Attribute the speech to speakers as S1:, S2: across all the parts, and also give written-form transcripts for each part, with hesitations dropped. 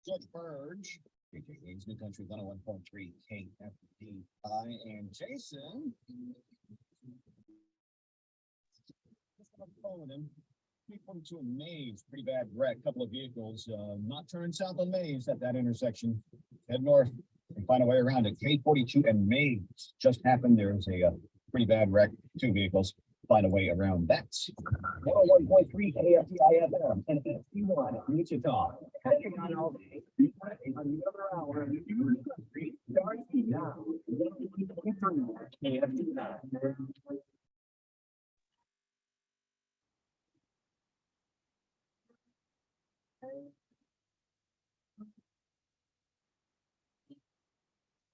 S1: Judge Burge, KK's New Country 101.3 KFDI, and Jason. Him. 342 in Mays, pretty bad wreck. Couple of vehicles not turned south on Mays at that intersection. Head north and find a way around it. K42 and Mays just happened. There's a pretty bad wreck. Two vehicles. Find a way around that. 101.3 KFDI-FM and HD1 Wichita. Catching on all day. On the other hour. Starts now. KFDI.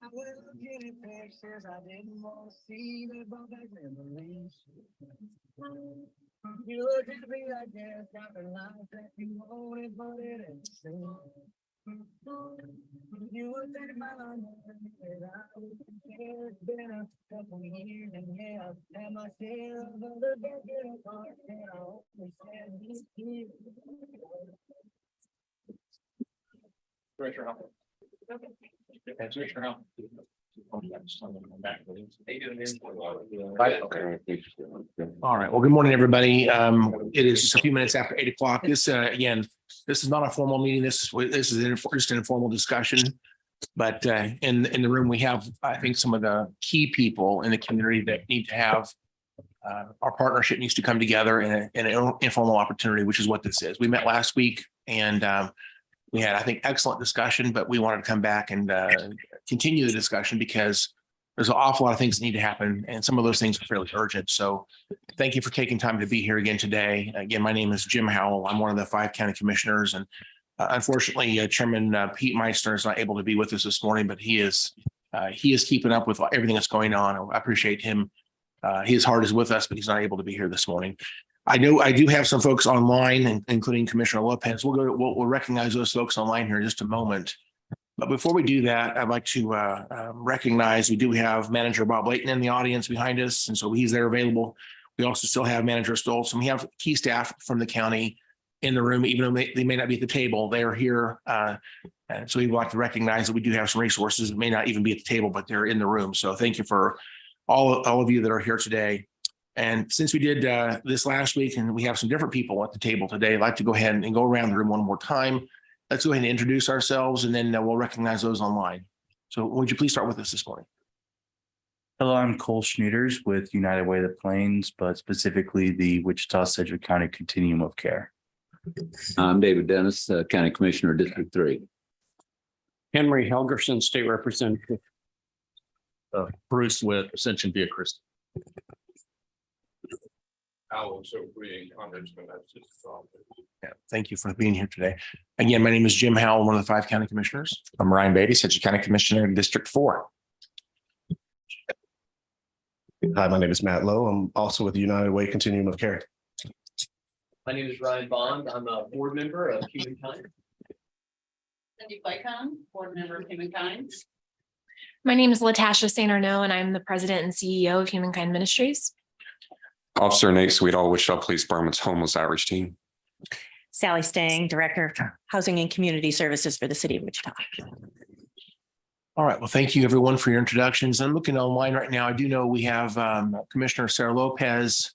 S1: I was looking at pictures I didn't want to see. They brought back memories. You looked at me like this, got the life that you wanted, but it ain't true. You would take my life, it's been a couple years, and yeah, and my share of the broken heart, and I always said this year.
S2: All right. Well, good morning, everybody. It is just a few minutes after 8 o'clock. This is not a formal meeting. This is just an informal discussion. But in the room, we have, I think, some of the key people in the community that need to have our partnership needs to come together in an informal opportunity, which is what this is. We met last week and we had, I think, excellent discussion, but we wanted to come back and continue the discussion because there's an awful lot of things that need to happen. And some of those things are fairly urgent. So thank you for taking time to be here again today. Again, my name is Jim Howell. I'm one of the 5 county commissioners. And unfortunately, Chairman Pete Meissner is not able to be with us this morning, but he is keeping up with everything that's going on. I appreciate him. His heart is with us, but he's not able to be here this morning. I do have some folks online, including Commissioner Lopez. We'll recognize those folks online here in just a moment. But before we do that, I'd like to recognize we do have Manager Bob Layton in the audience behind us, and so he's there available. We also still have Manager Stoltz, and we have key staff from the county in the room, even though they may not be at the table. They are here, and so we would like to recognize that we do have some resources that may not even be at the table, but they're in the room. So thank you for all of you that are here today. And since we did this last week and we have some different people at the table today, I'd like to go ahead and go around the room one more time. Let's go ahead and introduce ourselves and then we'll recognize those online. So would you please start with us this morning?
S3: Hello, I'm Cole Schneiders with United Way of the Plains, but specifically the Wichita Sedgwick County Continuum of Care.
S4: I'm David Dennis, County Commissioner, District 3.
S5: Henry Helgerson, State Representative. Bruce with Ascension Via Christi.
S2: Yeah, thank you for being here today. Again, my name is Jim Howell, one of the 5 county commissioners.
S6: I'm Ryan Beatty, Sedgwick County Commissioner in District 4.
S7: Hi, my name is Matt Lowe. I'm also with the United Way Continuum of Care.
S8: My name is Ryan Bond. I'm a board member of Humankind.
S9: Cindy Claycon, board member of Humankind.
S10: My name is Latasha St. Arnaud, and I'm the president and CEO of Humankind Ministries.
S6: Officer Nate Sweetall, Wichita Police Department's homeless outreach team.
S11: Sally Stang, Director of Housing and Community Services for the City of Wichita.
S2: All right. Well, thank you everyone for your introductions. I'm looking online right now. I do know we have Commissioner Sarah Lopez.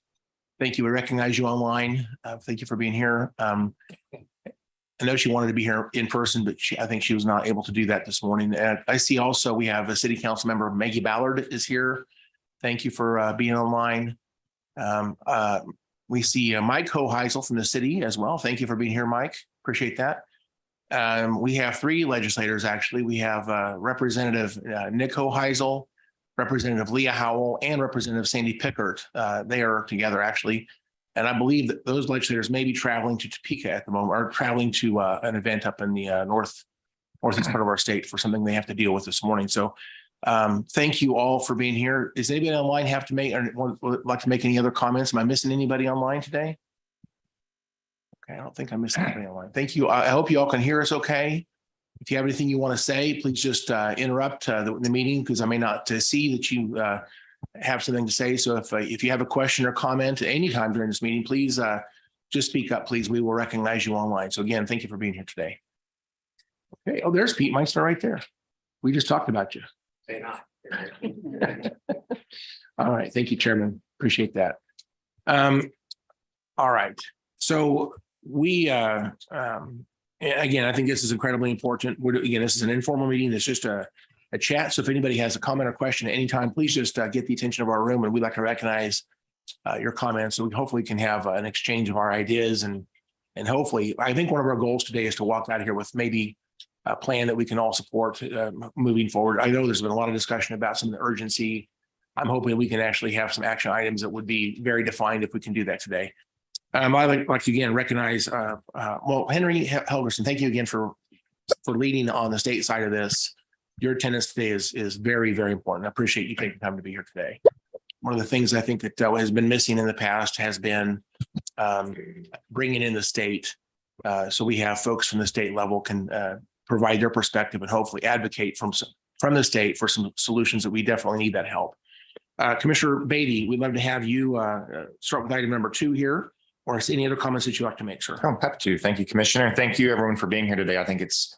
S2: Thank you. We recognize you online. Thank you for being here. I know she wanted to be here in person, but I think she was not able to do that this morning. I see also we have a city council member, Maggie Ballard, is here. Thank you for being online. We see Mike Hoheisel from the city as well. Thank you for being here, Mike. Appreciate that. We have 3 legislators, actually. We have Representative Nick Hoheisel, Representative Leah Howell, and Representative Sandy Pickert. They are together, actually. And I believe that those legislators may be traveling to Topeka at the moment, or traveling to an event up in the northeast part of our state for something they have to deal with this morning. So thank you all for being here. Does anybody online have to make or would like to make any other comments? Am I missing anybody online today? Okay, I don't think I'm missing anybody online. Thank you. I hope you all can hear us okay. If you have anything you want to say, please just interrupt the meeting because I may not see that you have something to say. So if you have a question or comment at any time during this meeting, please just speak up, please. We will recognize you online. So again, thank you for being here today. Okay, oh, there's Pete Meister right there. We just talked about you. All right, thank you, Chairman. Appreciate that. All right, so we, again, I think this is incredibly important. Again, this is an informal meeting. It's just a chat. So if anybody has a comment or question at any time, please just get the attention of our room, and we'd like to recognize your comments. So we hopefully can have an exchange of our ideas, and hopefully, I think one of our goals today is to walk out of here with maybe a plan that we can all support moving forward. I know there's been a lot of discussion about some of the urgency. I'm hoping we can actually have some action items that would be very defined if we can do that today. I'd like to again recognize, well, Henry Helgerson, thank you again for leading on the state side of this. Your attendance today is very, very important. I appreciate you taking time to be here today. One of the things I think that has been missing in the past has been bringing in the state. So we have folks from the state level can provide their perspective and hopefully advocate from the state for some solutions that we definitely need that help. Commissioner Beatty, we'd love to have you start with item number 2 here, or any other comments that you'd like to make, sir.
S12: I'm happy to. Thank you, Commissioner. Thank you, everyone, for being here today. I think it's,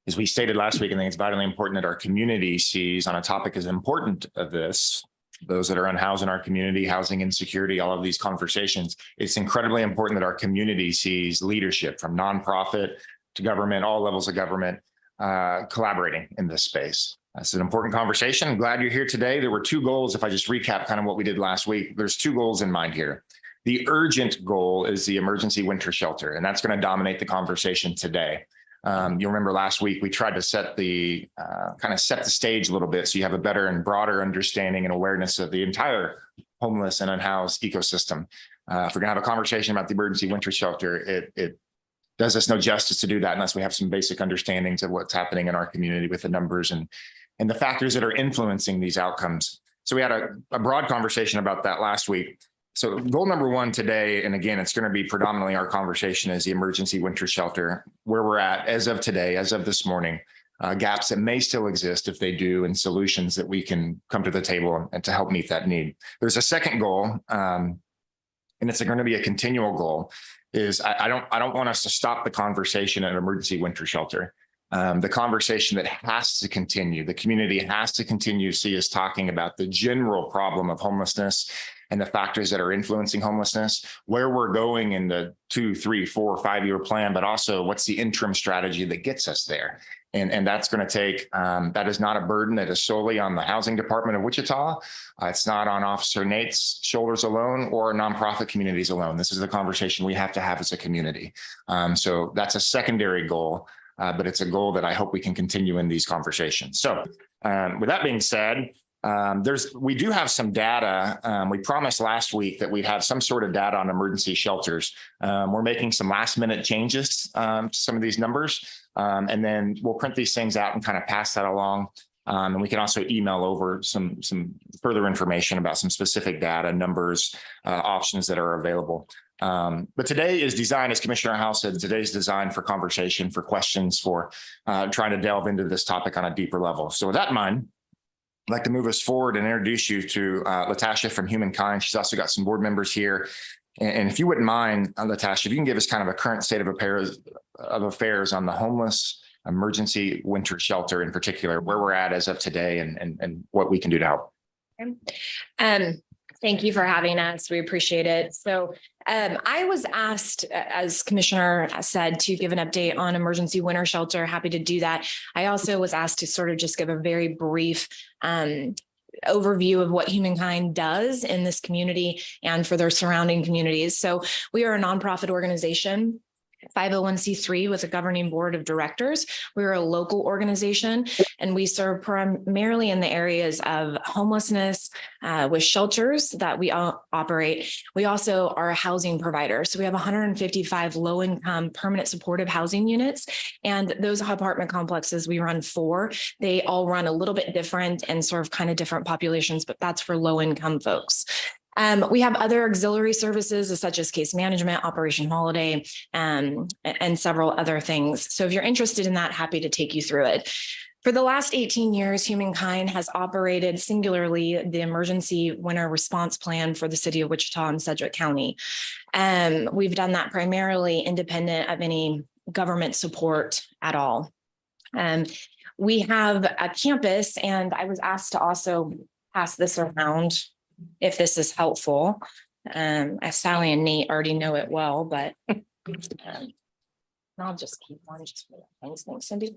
S12: as we stated last week, I think it's vitally important that our community sees on a topic as important of this, those that are unhoused in our community, housing insecurity, all of these conversations. It's incredibly important that our community sees leadership from nonprofit to government, all levels of government, collaborating in this space. That's an important conversation. I'm glad you're here today. There were 2 goals. If I just recap kind of what we did last week, there's 2 goals in mind here. The urgent goal is the emergency winter shelter, and that's going to dominate the conversation today. You'll remember last week we tried to set the stage a little bit so you have a better and broader understanding and awareness of the entire homeless and unhoused ecosystem. If we're going to have a conversation about the emergency winter shelter, it does us no justice to do that unless we have some basic understandings of what's happening in our community with the numbers and the factors that are influencing these outcomes. So we had a broad conversation about that last week. So goal number 1 today, and again, it's going to be predominantly our conversation, is the emergency winter shelter, where we're at as of today, as of this morning, gaps that may still exist if they do, and solutions that we can come to the table and to help meet that need. There's a second goal, and it's going to be a continual goal, is I don't want us to stop the conversation at emergency winter shelter. The conversation that has to continue, the community has to continue to see us talking about the general problem of homelessness and the factors that are influencing homelessness, where we're going in the 2, 3, 4, 5-year plan, but also what's the interim strategy that gets us there. And that's going to take, that is not a burden that is solely on the housing department of Wichita. It's not on Officer Nate's shoulders alone or nonprofit communities alone. This is a conversation we have to have as a community. So that's a secondary goal, but it's a goal that I hope we can continue in these conversations. So with that being said, we do have some data. We promised last week that we'd have some sort of data on emergency shelters. We're making some last minute changes to some of these numbers, and then we'll print these things out and kind of pass that along. And we can also email over some further information about some specific data, numbers, options that are available. But today is designed, as Commissioner House said, today's designed for conversation, for questions, for trying to delve into this topic on a deeper level. So with that in mind, I'd like to move us forward and introduce you to Latasha from Humankind. She's also got some board members here. And if you wouldn't mind, Latasha, if you can give us kind of a current state of affairs on the homeless emergency winter shelter in particular, where we're at as of today and what we can do to help.
S10: Thank you for having us. We appreciate it. So I was asked, as Commissioner said, to give an update on emergency winter shelter. Happy to do that. I also was asked to sort of just give a very brief overview of what Humankind does in this community and for their surrounding communities. So we are a nonprofit organization, 501c3 with a governing board of directors. We're a local organization, and we serve primarily in the areas of homelessness with shelters that we operate. We also are a housing provider. So we have 155 low-income permanent supportive housing units, and those apartment complexes we run 4. They all run a little bit different and serve kind of different populations, but that's for low-income folks. We have other auxiliary services such as case management, Operation Holiday, and several other things. So if you're interested in that, happy to take you through it. For the last 18 years, Humankind has operated singularly the emergency winter response plan for the city of Wichita and Sedgwick County. We've done that primarily independent of any government support at all. We have a campus, and I was asked to also pass this around if this is helpful. As Sally and Nate already know it well, but I'll just keep one just for that. Thanks, Cindy.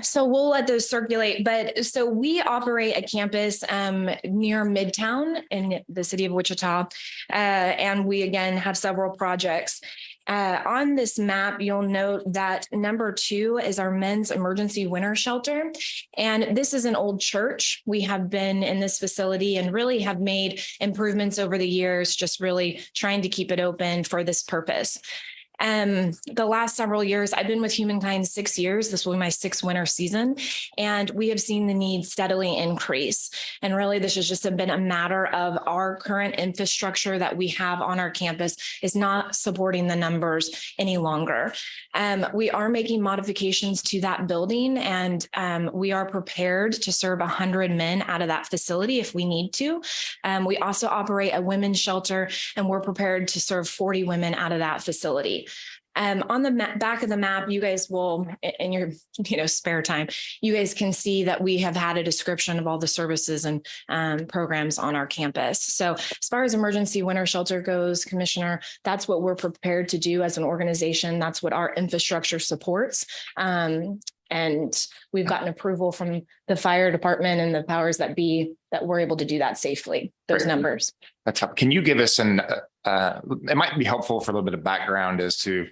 S10: So we'll let those circulate, but so we operate a campus near Midtown in the city of Wichita, and we again have several projects. On this map, you'll note that number 2 is our men's emergency winter shelter. And this is an old church. We have been in this facility and really have made improvements over the years, just really trying to keep it open for this purpose. The last several years, I've been with Humankind 6 years. This will be my 6th winter season, and we have seen the need steadily increase. And really, this has just been a matter of our current infrastructure that we have on our campus is not supporting the numbers any longer. We are making modifications to that building, and we are prepared to serve 100 men out of that facility if we need to. We also operate a women's shelter, and we're prepared to serve 40 women out of that facility. On the back of the map, you guys will, in your spare time, you guys can see that we have had a description of all the services and programs on our campus. So as far as emergency winter shelter goes, Commissioner, that's what we're prepared to do as an organization. That's what our infrastructure supports. And we've gotten approval from the fire department and the powers that be that we're able to do that safely, those
S12: Great.
S10: numbers.
S12: That's helpful. Can you give us it might be helpful for a little bit of background as to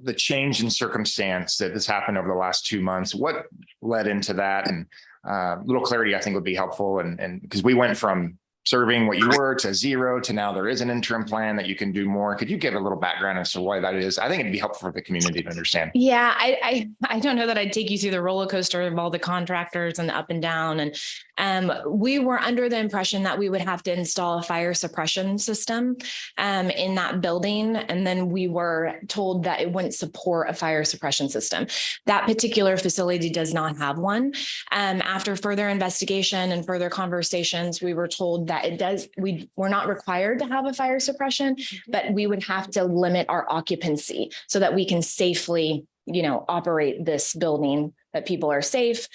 S12: the change in circumstance that has happened over the last 2 months. What led into that? And a little clarity, I think, would be helpful. And because we went from serving what you were to 0 to now there is an interim plan that you can do more. Could you give a little background as to why that is? I think it'd be helpful for the community to understand.
S10: Yeah, I don't know that I'd take you through the roller coaster of all the contractors and the up and down. And we were under the impression that we would have to install a fire suppression system in that building. And then we were told that it wouldn't support a fire suppression system. That particular facility does not have one. After further investigation and further conversations, we were told that it does. We're not required to have a fire suppression, but we would have to limit our occupancy so that we can safely, operate this building, that people are safe,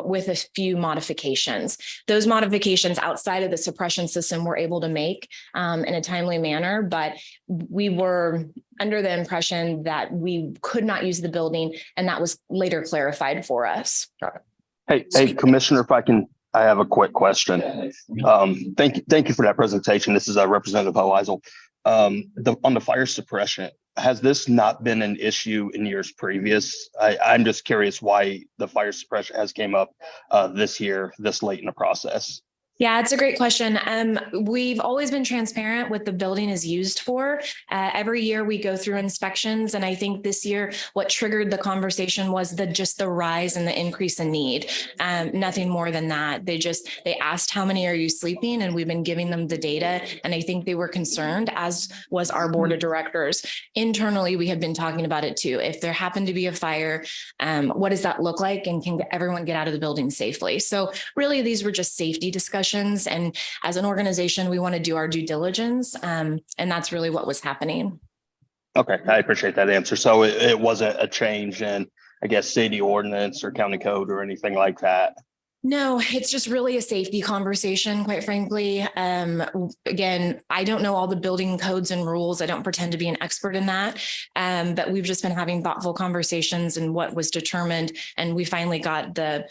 S10: with a few modifications. Those modifications outside of the suppression system we're able to make in a timely manner, but we were under the impression that we could not use the building, and that was later clarified for us.
S13: Hey, Commissioner, I have a quick question. Thank you for that presentation. This is Representative Hoeisel. On the fire suppression, has this not been an issue in years previous? I'm just curious why the fire suppression has came up this year, this late in the process.
S10: Yeah, it's a great question. We've always been transparent what the building is used for. Every year we go through inspections, and I think this year what triggered the conversation was just the rise and the increase in need. Nothing more than that. They asked how many are you sleeping, and we've been giving them the data. And I think they were concerned, as was our board of directors. Internally, we have been talking about it too. If there happened to be a fire, what does that look like, and can everyone get out of the building safely? So really, these were just safety discussions. And as an organization, we want to do our due diligence. And that's really what was happening.
S13: Okay, I appreciate that answer. So it wasn't a change in, I guess, city ordinance or county code or anything like that.
S10: No, it's just really a safety conversation, quite frankly. Again, I don't know all the building codes and rules. I don't pretend to be an expert in that. But we've just been having thoughtful conversations, and what was determined, and we finally got the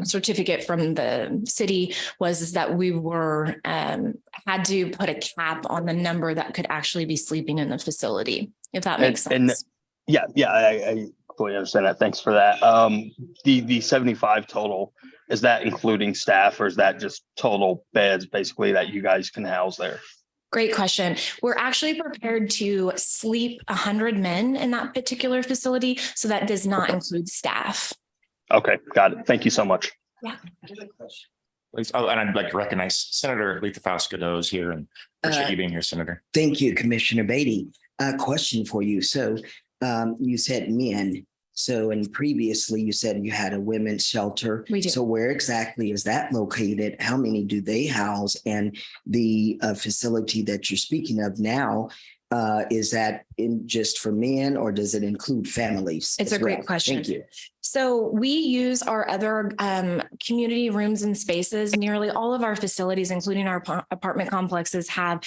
S10: certificate from the city, was that we were had to put a cap on the number that could actually be sleeping in the facility, if that makes sense.
S13: I fully understand that. Thanks for that. The 75 total, is that including staff, or is that just total beds basically that you guys can house there?
S10: Great question. We're actually prepared to sleep 100 men in that particular facility. So that does not include staff.
S13: Okay, got it. Thank you so much.
S10: Yeah.
S12: Oh, and I'd like to recognize Senator Letha Faust-Godot is here, and appreciate you being here, Senator.
S14: Thank you, Commissioner Beatty. A question for you. So you said men. So, and previously you said you had a women's shelter.
S10: We do.
S14: So where exactly is that located? How many do they house? And the facility that you're speaking of now, is that in just for men, or does it include families?
S10: It's
S14: as
S10: a great
S14: well?
S10: question.
S14: Thank you.
S10: So we use our other community rooms and spaces. Nearly all of our facilities, including our apartment complexes, have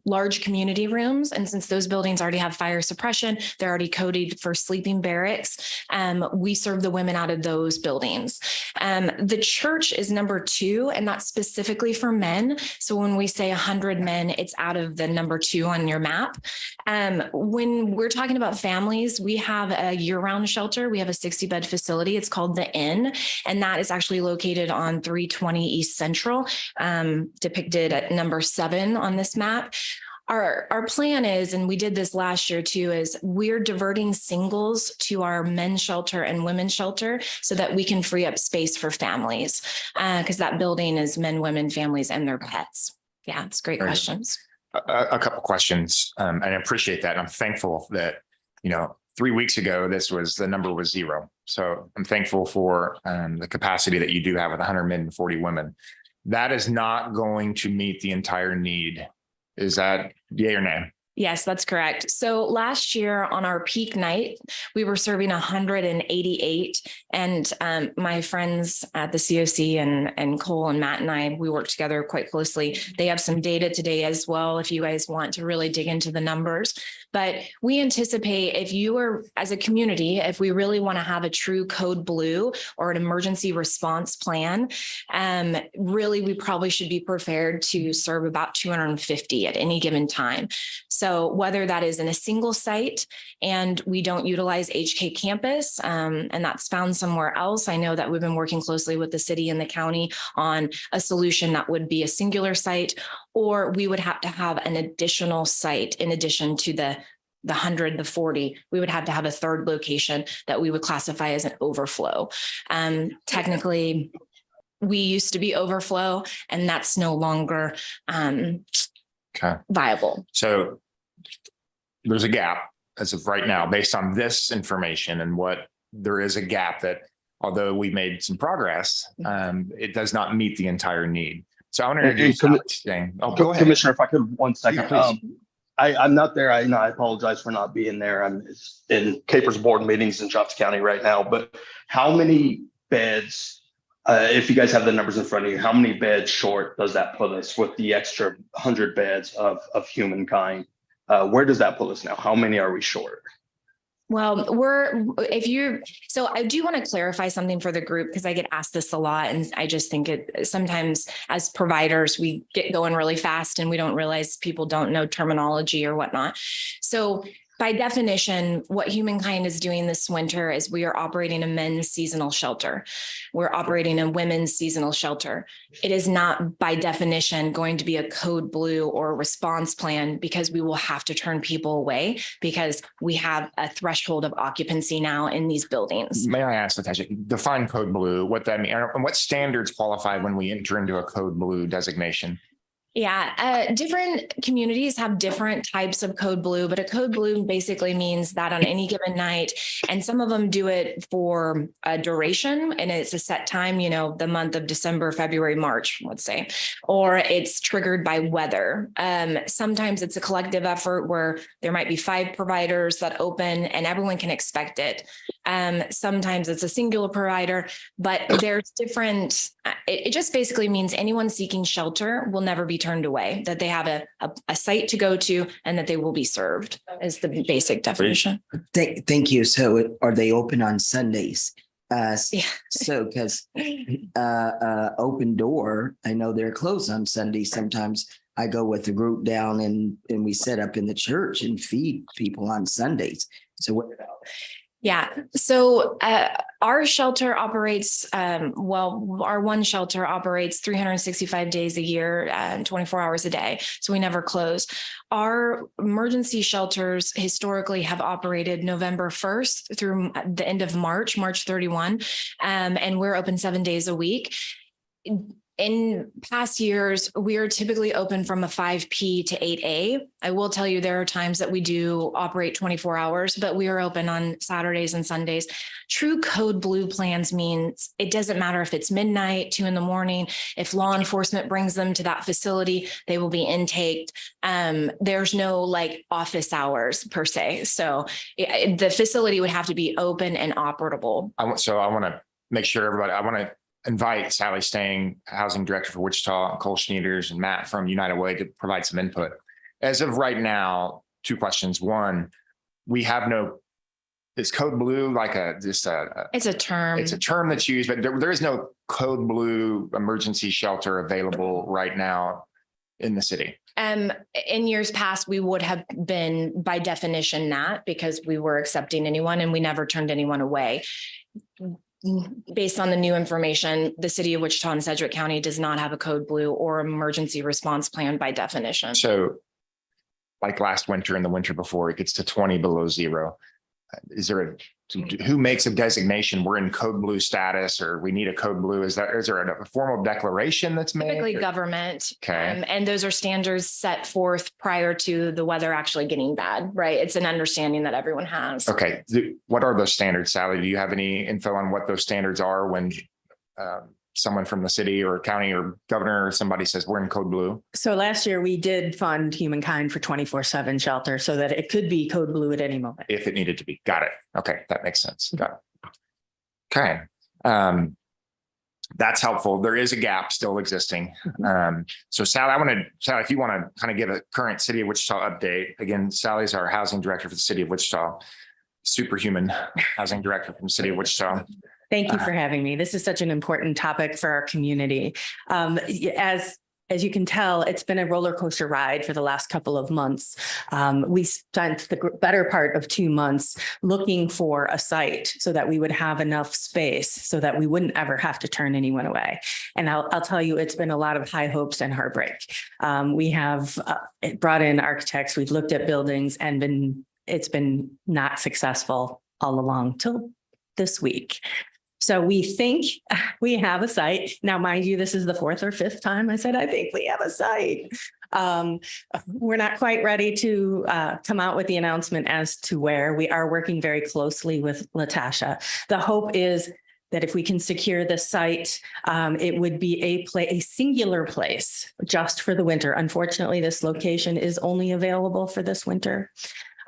S10: large community rooms. And since those buildings already have fire suppression, they're already coded for sleeping barracks. We serve the women out of those buildings. The church is number 2, and that's specifically for men. So when we say 100 men, it's out of the number 2 on your map. When we're talking about families, we have a year-round shelter. We have a 60-bed facility. It's called the Inn, and that is actually located on 320 East Central, depicted at number 7 on this map. Our plan is, and we did this last year too, is we're diverting singles to our men's shelter and women's shelter so that we can free up space for families, because that building is men, women, families, and their pets. Yeah, it's great questions.
S12: A couple questions, and I appreciate that. And I'm thankful that, 3 weeks ago, the number was 0. So I'm thankful for the capacity that you do have with 100 men and 40 women. That is not going to meet the entire need. Is that yay or nay?
S10: Yes, that's correct. So last year on our peak night, we were serving 188, and my friends at the COC and Cole and Matt and I, we work together quite closely. They have some data today as well, if you guys want to really dig into the numbers. But we anticipate, if you are, as a community, if we really want to have a true code blue or an emergency response plan, really, we probably should be prepared to serve about 250 at any given time. So whether that is in a single site and we don't utilize HK campus, and that's found somewhere else. I know that we've been working closely with the city and the county on a solution that would be a singular site, or we would have to have an additional site in addition to the 100, the 40, we would have to have a third location that we would classify as an overflow. Technically, we used to be overflow, and that's no longer viable.
S12: So there's a gap as of right now, based on this information, and what there is a gap that, although we made some progress, it does not meet the entire need. So I want to introduce go ahead.
S13: Commissioner, if I could 1 second.
S12: Yeah, please.
S13: I'm not there. I apologize for not being there. I'm in Capers board meetings in Johnson County right now. But how many beds, if you guys have the numbers in front of you, how many beds short does that put us with the extra 100 beds of humankind? Where does that put us now? How many are we short?
S10: Well, so I do want to clarify something for the group, because I get asked this a lot. And I just think sometimes as providers, we get going really fast and we don't realize people don't know terminology or whatnot. So by definition, what Humankind is doing this winter is we are operating a men's seasonal shelter. We're operating a women's seasonal shelter. It is not by definition going to be a code blue or a response plan, because we will have to turn people away because we have a threshold of occupancy now in these buildings.
S12: May I ask, Natasha, define code blue, what that means, and what standards qualify when we enter into a code blue designation?
S10: Yeah, different communities have different types of code blue, but a code blue basically means that on any given night, and some of them do it for a duration, and it's a set time, the month of December, February, March, let's say, or it's triggered by weather. Sometimes it's a collective effort where there might be 5 providers that open and everyone can expect it. Sometimes it's a singular provider, but there's different, it just basically means anyone seeking shelter will never be turned away, that they have a site to go to and that they will be served, is the basic definition.
S14: Thank you. So are they open on Sundays?
S10: Yeah.
S14: So because Open Door, I know they're closed on Sundays. Sometimes I go with the group down and we set up in the church and feed people on Sundays. So what about?
S10: Yeah. So our shelter operates, our one shelter operates 365 days a year, 24 hours a day. So we never close. Our emergency shelters historically have operated November 1st through the end of March 31. And we're open 7 days a week. In past years, we are typically open from a 5 p to 8 a. I will tell you, there are times that we do operate 24 hours, but we are open on Saturdays and Sundays. True code blue plans means it doesn't matter if it's midnight, 2 a.m. If law enforcement brings them to that facility, they will be intaked. There's no like office hours per se. So the facility would have to be open and operable.
S12: I want to make sure everybody, I want to invite Sally Stang, Housing Director for Wichita, Cole Schneiders, and Matt from United Way to provide some input. As of right now, 2 questions. One, we have no, is code blue like it's a term. It's a term that's used, but there is no code blue emergency shelter available right now in the city.
S10: In years past, we would have been by definition not, because we were accepting anyone and we never turned anyone away. Based on the new information, the city of Wichita and Sedgwick County does not have a code blue or emergency response plan by definition.
S12: So like last winter and the winter before, it gets to 20 below zero. Is there who makes a designation? We're in code blue status, or we need a code blue. Is there a formal declaration that's made?
S10: Typically government.
S12: Okay.
S10: And those are standards set forth prior to the weather actually getting bad, right? It's an understanding that everyone has.
S12: Okay. What are those standards, Sally? Do you have any info on what those standards are when someone from the city or county or governor or somebody says we're in code blue?
S11: So last year we did fund Humankind for 24/7 shelter so that it could be code blue at any moment.
S12: If it needed to be. Got it. Okay. That makes sense. Got it. Okay. That's helpful. There is a gap still existing. So Sally, Sally, if you want to kind of give a current City of Wichita update. Again, Sally's our housing director for the City of Wichita, superhuman housing director from the City of Wichita.
S11: Thank you for having me. This is such an important topic for our community. As you can tell, it's been a roller coaster ride for the last couple of months. We spent the better part of 2 months looking for a site so that we would have enough space so that we wouldn't ever have to turn anyone away. And I'll tell you, it's been a lot of high hopes and heartbreak. We have brought in architects, we've looked at buildings, and it's been not successful all along till this week. So we think we have a site. Now, mind you, this is the 4th or 5th time I said, I think we have a site. We're not quite ready to come out with the announcement as to where. We are working very closely with Latasha. The hope is that if we can secure the site, it would be a singular place just for the winter. Unfortunately, this location is only available for this winter.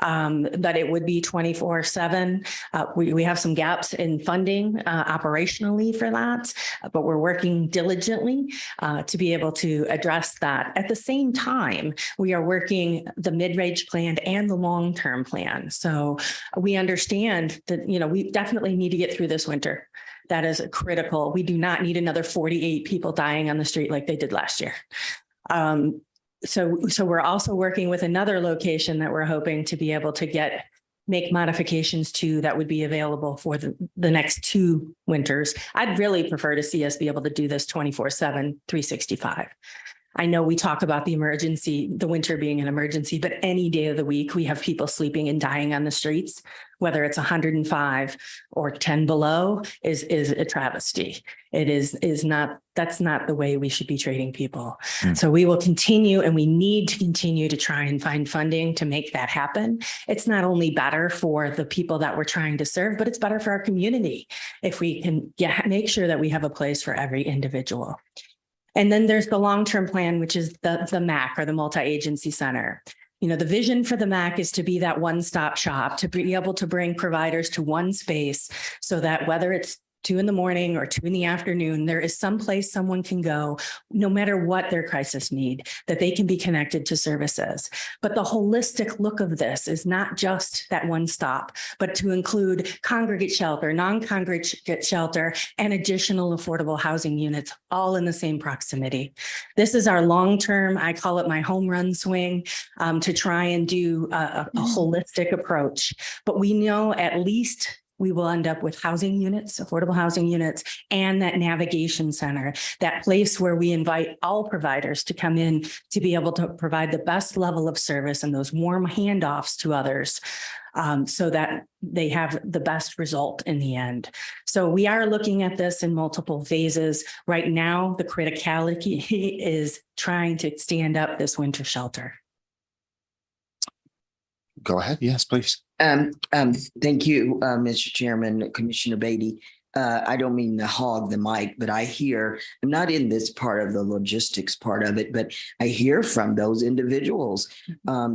S11: But it would be 24/7. We have some gaps in funding operationally for that, but we're working diligently to be able to address that. At the same time, we are working the mid-range plan and the long-term plan. So we understand that, we definitely need to get through this winter. That is critical. We do not need another 48 people dying on the street like they did last year. So we're also working with another location that we're hoping to be able to make modifications to that would be available for the next 2 winters. I'd really prefer to see us be able to do this 24/7, 365. I know we talk about the winter being an emergency, but any day of the week, we have people sleeping and dying on the streets, whether it's 105 or 10 below is a travesty. That's not the way we should be treating people. So we will continue, and we need to continue to try and find funding to make that happen. It's not only better for the people that we're trying to serve, but it's better for our community if we can make sure that we have a place for every individual. And then there's the long-term plan, which is the MAC, or the multi-agency center. The vision for the MAC is to be that one-stop shop, to be able to bring providers to one space so that whether it's 2 a.m. or 2 p.m, there is some place someone can go, no matter what their crisis need, that they can be connected to services. But the holistic look of this is not just that one stop, but to include congregate shelter, non-congregate shelter, and additional affordable housing units, all in the same proximity. This is our long-term, I call it my home run swing, to try and do a holistic approach. But we know at least we will end up with housing units, affordable housing units, and that navigation center, that place where we invite all providers to come in to be able to provide the best level of service and those warm handoffs to others. so that they have the best result in the end. So we are looking at this in multiple phases. Right now, the criticality is trying to stand up this winter shelter.
S12: Go ahead. Yes, please.
S14: Thank you, Mr. Chairman, Commissioner Beatty. I don't mean to hog the mic, but I hear, I'm not in this part of the logistics part of it, but I hear from those individuals.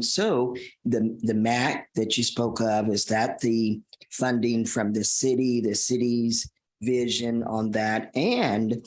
S14: So the MAC that you spoke of, is that the funding from the city's vision on that? And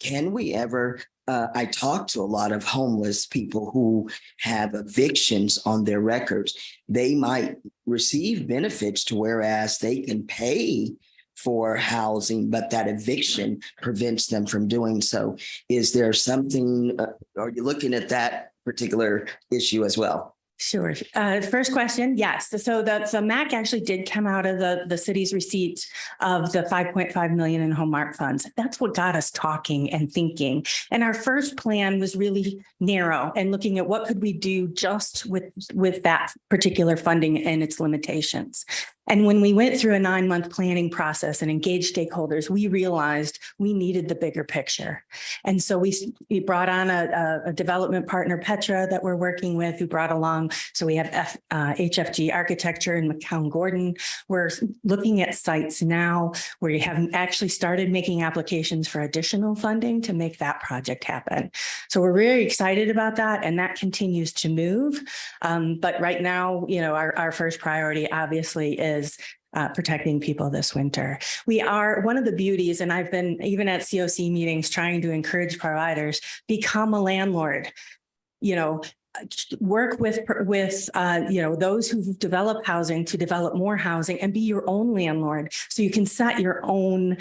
S14: can we ever, I talk to a lot of homeless people who have evictions on their records. They might receive benefits to whereas they can pay for housing, but that eviction prevents them from doing so. Is there something, are you looking at that particular issue as well?
S11: Sure. First question, yes. So the MAC actually did come out of the city's receipt of the 5.5 million in home mark funds. That's what got us talking and thinking. And our first plan was really narrow and looking at what could we do just with that particular funding and its limitations. And when we went through a 9-month planning process and engaged stakeholders, we realized we needed the bigger picture. And so we brought on a development partner, Petra, that we're working with, who brought along. So we have HFG Architecture and McCown Gordon. We're looking at sites now where we have actually started making applications for additional funding to make that project happen. So we're very excited about that, and that continues to move. But right now, our first priority obviously is protecting people this winter. We are, one of the beauties, and I've been even at COC meetings trying to encourage providers, become a landlord, work with those who've developed housing to develop more housing and be your own landlord. So you can set your own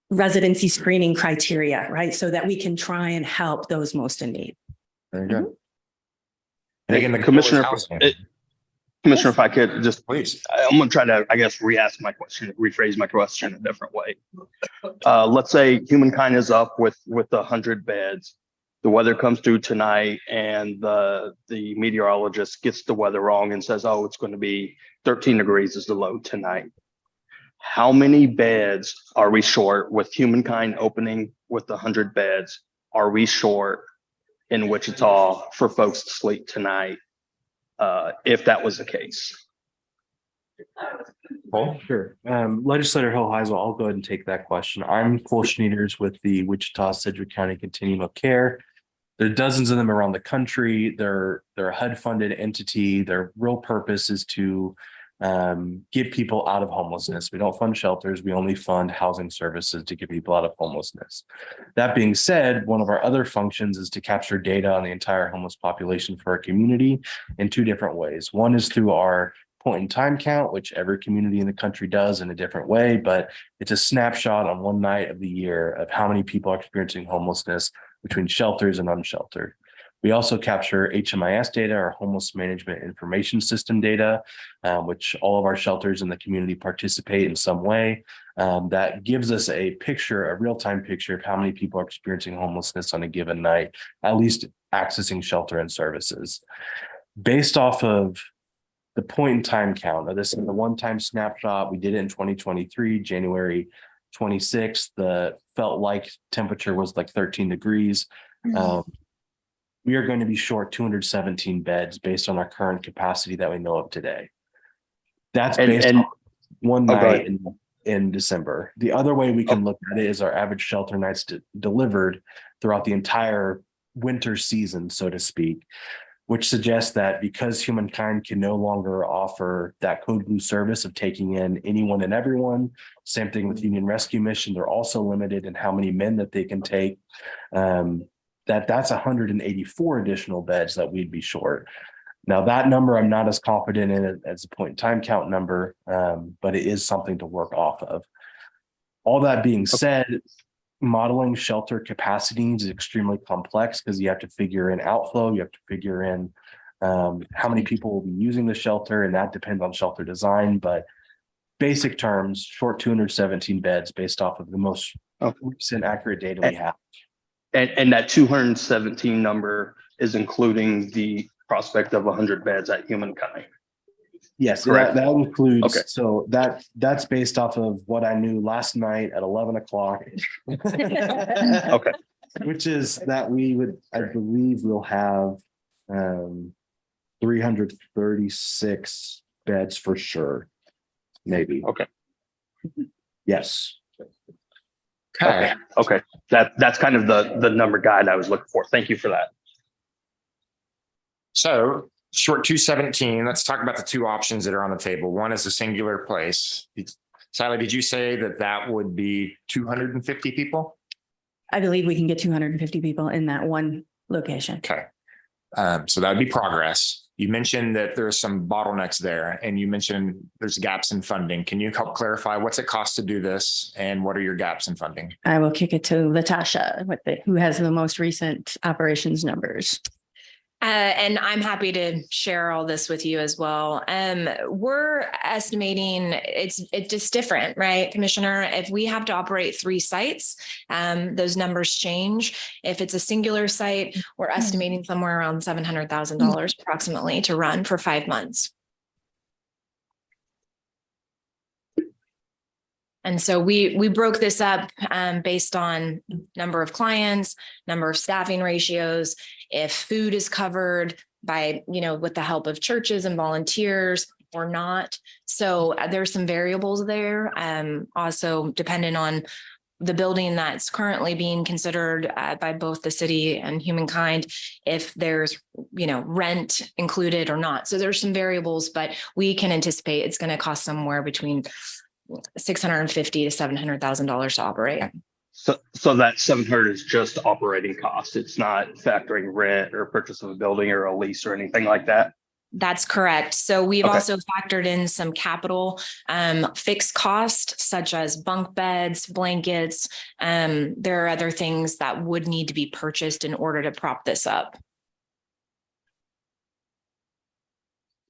S11: residency screening criteria, right? So that we can try and help those most in need.
S12: Very good. And again, the
S13: Commissioner,
S12: Commissioner,
S13: if I could just,
S12: please.
S13: I'm going to try to, rephrase my question a different way. Let's say humankind is up with 100 beds. The weather comes through tonight and the meteorologist gets the weather wrong and says, oh, it's going to be 13 degrees is the low tonight. How many beds are we short with humankind opening with 100 beds? Are we short in Wichita for folks to sleep tonight? If that was the case.
S3: Sure. Legislator Hill-Heisel, I'll go ahead and take that question. I'm Cole Schneiders with the Wichita Sedgwick County Continuum of Care. There are dozens of them around the country. They're a HUD-funded entity. Their real purpose is to get people out of homelessness. We don't fund shelters. We only fund housing services to get people out of homelessness. That being said, one of our other functions is to capture data on the entire homeless population for our community in 2 different ways. One is through our point in time count, which every community in the country does in a different way, but it's a snapshot on one night of the year of how many people are experiencing homelessness between shelters and unsheltered. We also capture HMIS data, our homeless management information system data, which all of our shelters in the community participate in some way. That gives us a picture, a real-time picture of how many people are experiencing homelessness on a given night, at least accessing shelter and services. Based off of the point in time count, now this is the one-time snapshot. We did it in 2023, January 26th. The felt like temperature was like 13 degrees. We are going to be short 217 beds based on our current capacity that we know of today. That's based on one night in December. The other way we can look at it is our average shelter nights delivered throughout the entire winter season, so to speak, which suggests that because humankind can no longer offer that code blue service of taking in anyone and everyone, same thing with Union Rescue Mission, they're also limited in how many men that they can take. That's 184 additional beds that we'd be short. Now that number, I'm not as confident in it as a point in time count number, but it is something to work off of. All that being said, modeling shelter capacity needs is extremely complex because you have to figure in outflow, you have to figure in how many people will be using the shelter, and that depends on shelter design. But basic terms, short 217 beds based off of the most recent accurate data we have.
S13: And that 217 number is including the prospect of 100 beds at humankind.
S3: Yes,
S13: Correct.
S3: that includes,
S13: Okay.
S3: so that's based off of what I knew last night at 11 o'clock.
S13: Okay.
S3: Which is that we would, I believe we'll have 336 beds for sure. Maybe.
S13: Okay.
S3: Yes.
S12: Okay.
S13: Okay. That's kind of the number guide I was looking for. Thank you for that.
S12: So short 217, let's talk about the two options that are on the table. One is a singular place. Sally, did you say that would be 250 people?
S11: I believe we can get 250 people in that one location.
S12: Okay. So that would be progress. You mentioned that there's some bottlenecks there, and you mentioned there's gaps in funding. Can you help clarify what's it cost to do this and what are your gaps in funding?
S11: I will kick it to Latasha, who has the most recent operations numbers.
S10: And I'm happy to share all this with you as well. We're estimating it's just different, right, Commissioner? If we have to operate 3 sites, those numbers change. If it's a singular site, we're estimating somewhere around $700,000 approximately to run for 5 months. And so we broke this up based on number of clients, number of staffing ratios, if food is covered by, with the help of churches and volunteers or not. So there's some variables there. Also dependent on the building that's currently being considered by both the city and Humankind, if there's, rent included or not. So there's some variables, but we can anticipate it's going to cost somewhere between $650,000 to $700,000 to operate.
S13: So that 700 is just operating costs. It's not factoring rent or purchase of a building or a lease or anything like that.
S10: That's correct. So we've
S13: Okay.
S10: also factored in some capital fixed cost, such as bunk beds, blankets. There are other things that would need to be purchased in order to prop this up.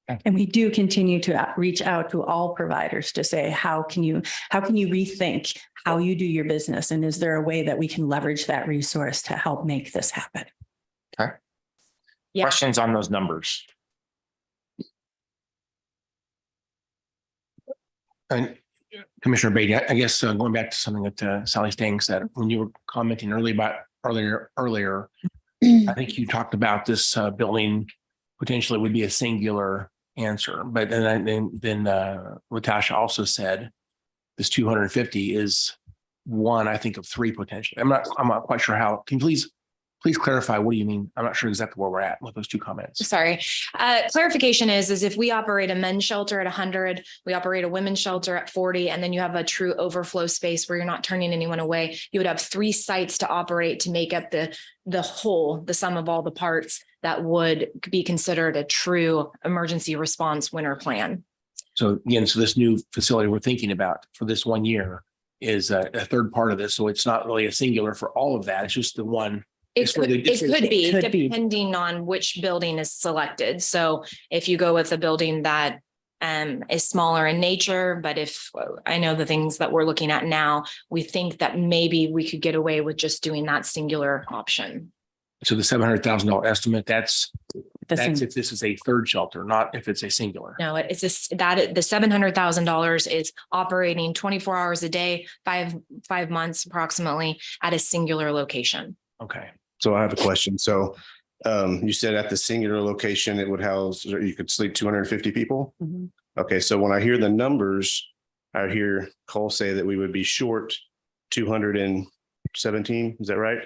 S11: And we do continue to reach out to all providers to say, how can you rethink how you do your business? And is there a way that we can leverage that resource to help make this happen?
S12: Okay.
S10: Yeah.
S12: Questions on those numbers?
S2: And Commissioner Beatty, I guess going back to something that Sally Stang said, when you were commenting earlier, I think you talked about this building potentially would be a singular answer, but then Latasha also said this 250 is one, I think, of 3 potentially. I'm not quite sure how. Can you please clarify, what do you mean? I'm not sure exactly where we're at with those 2 comments.
S10: Sorry. Clarification is if we operate a men's shelter at 100, we operate a women's shelter at 40, and then you have a true overflow space where you're not turning anyone away, you would have 3 sites to operate to make up the whole, the sum of all the parts that would be considered a true emergency response winter plan.
S2: So again, this new facility we're thinking about for this 1 year is a third part of this. So it's not really a singular for all of that. It's just the one.
S10: It could be depending on which building is selected. So if you go with a building that is smaller in nature, but if I know the things that we're looking at now, we think that maybe we could get away with just doing that singular option.
S2: So the $700,000 estimate, that's if this is a third shelter, not if it's a singular.
S10: No, it's the $700,000 is operating 24 hours a day, five months approximately at a singular location.
S2: Okay.
S7: So I have a question. So you said at the singular location, it would house, or you could sleep 250 people.
S11: Mm-hmm.
S7: Okay. So when I hear the numbers, I hear Cole say that we would be short 217. Is that right?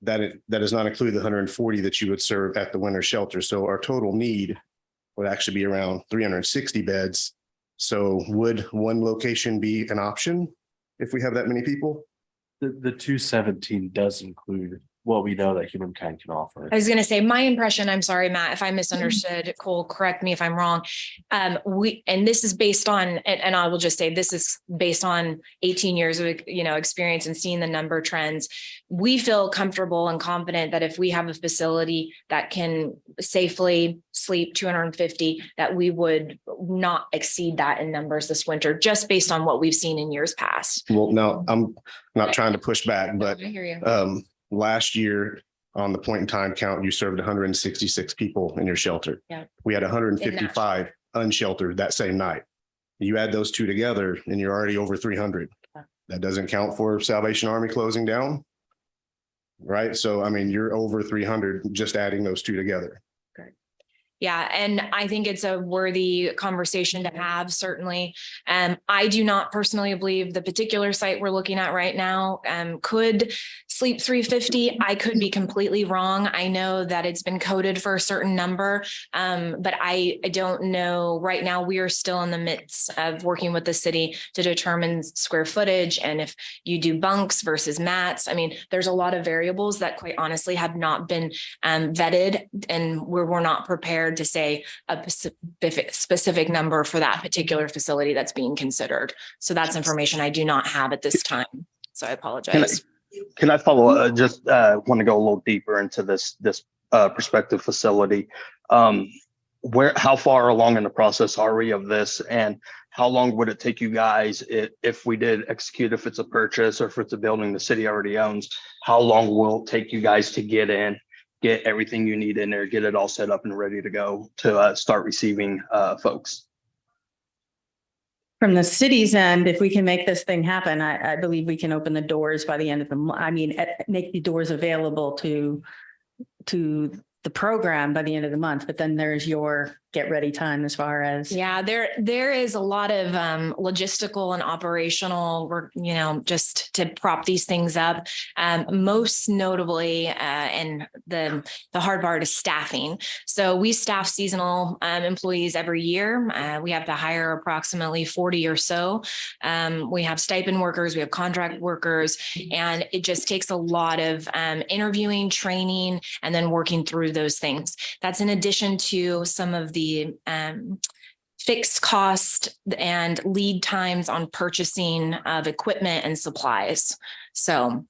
S7: That does not include the 140 that you would serve at the winter shelter. So our total need would actually be around 360 beds. So would one location be an option if we have that many people?
S3: The 217 does include what we know that Humankind can offer.
S10: I was going to say my impression, I'm sorry, Matt, if I misunderstood, Cole, correct me if I'm wrong. And this is based on, and I will just say, this is based on 18 years of, experience and seeing the number trends. We feel comfortable and confident that if we have a facility that can safely sleep 250, that we would not exceed that in numbers this winter, just based on what we've seen in years past.
S7: Well, no, I'm not trying to push back, but
S10: I hear you.
S7: last year on the point in time count, you served 166 people in your shelter.
S10: Yeah.
S7: We had 155 unsheltered that same night. You add those two together and you're already over 300. That doesn't count for Salvation Army closing down. Right? So, I mean, you're over 300 just adding those two together.
S10: Yeah, and I think it's a worthy conversation to have, certainly. I do not personally believe the particular site we're looking at right now could sleep 350. I could be completely wrong. I know that it's been coded for a certain number, but I don't know. Right now, we are still in the midst of working with the city to determine square footage and if you do bunks versus mats. I mean, there's a lot of variables that quite honestly have not been vetted, and we're not prepared to say a specific number for that particular facility that's being considered. So that's information I do not have at this time. So I apologize.
S13: Can I follow up? Just want to go a little deeper into this prospective facility. How far along in the process are we of this, and how long would it take you guys if we did execute, if it's a purchase or if it's a building the city already owns? How long will it take you guys to get in, get everything you need in there, get it all set up and ready to go to start receiving folks?
S11: From the city's end, if we can make this thing happen, I believe we can open the doors by the end of the month. I mean, make the doors available to the program by the end of the month, but then there's your get ready time as far as.
S10: Yeah, there is a lot of logistical and operational, just to prop these things up. Most notably, and the hard part is staffing. So we staff seasonal employees every year. We have to hire approximately 40 or so. We have stipend workers, we have contract workers, and it just takes a lot of interviewing, training, and then working through those things. That's in addition to some of the fixed cost and lead times on purchasing of equipment and supplies. So.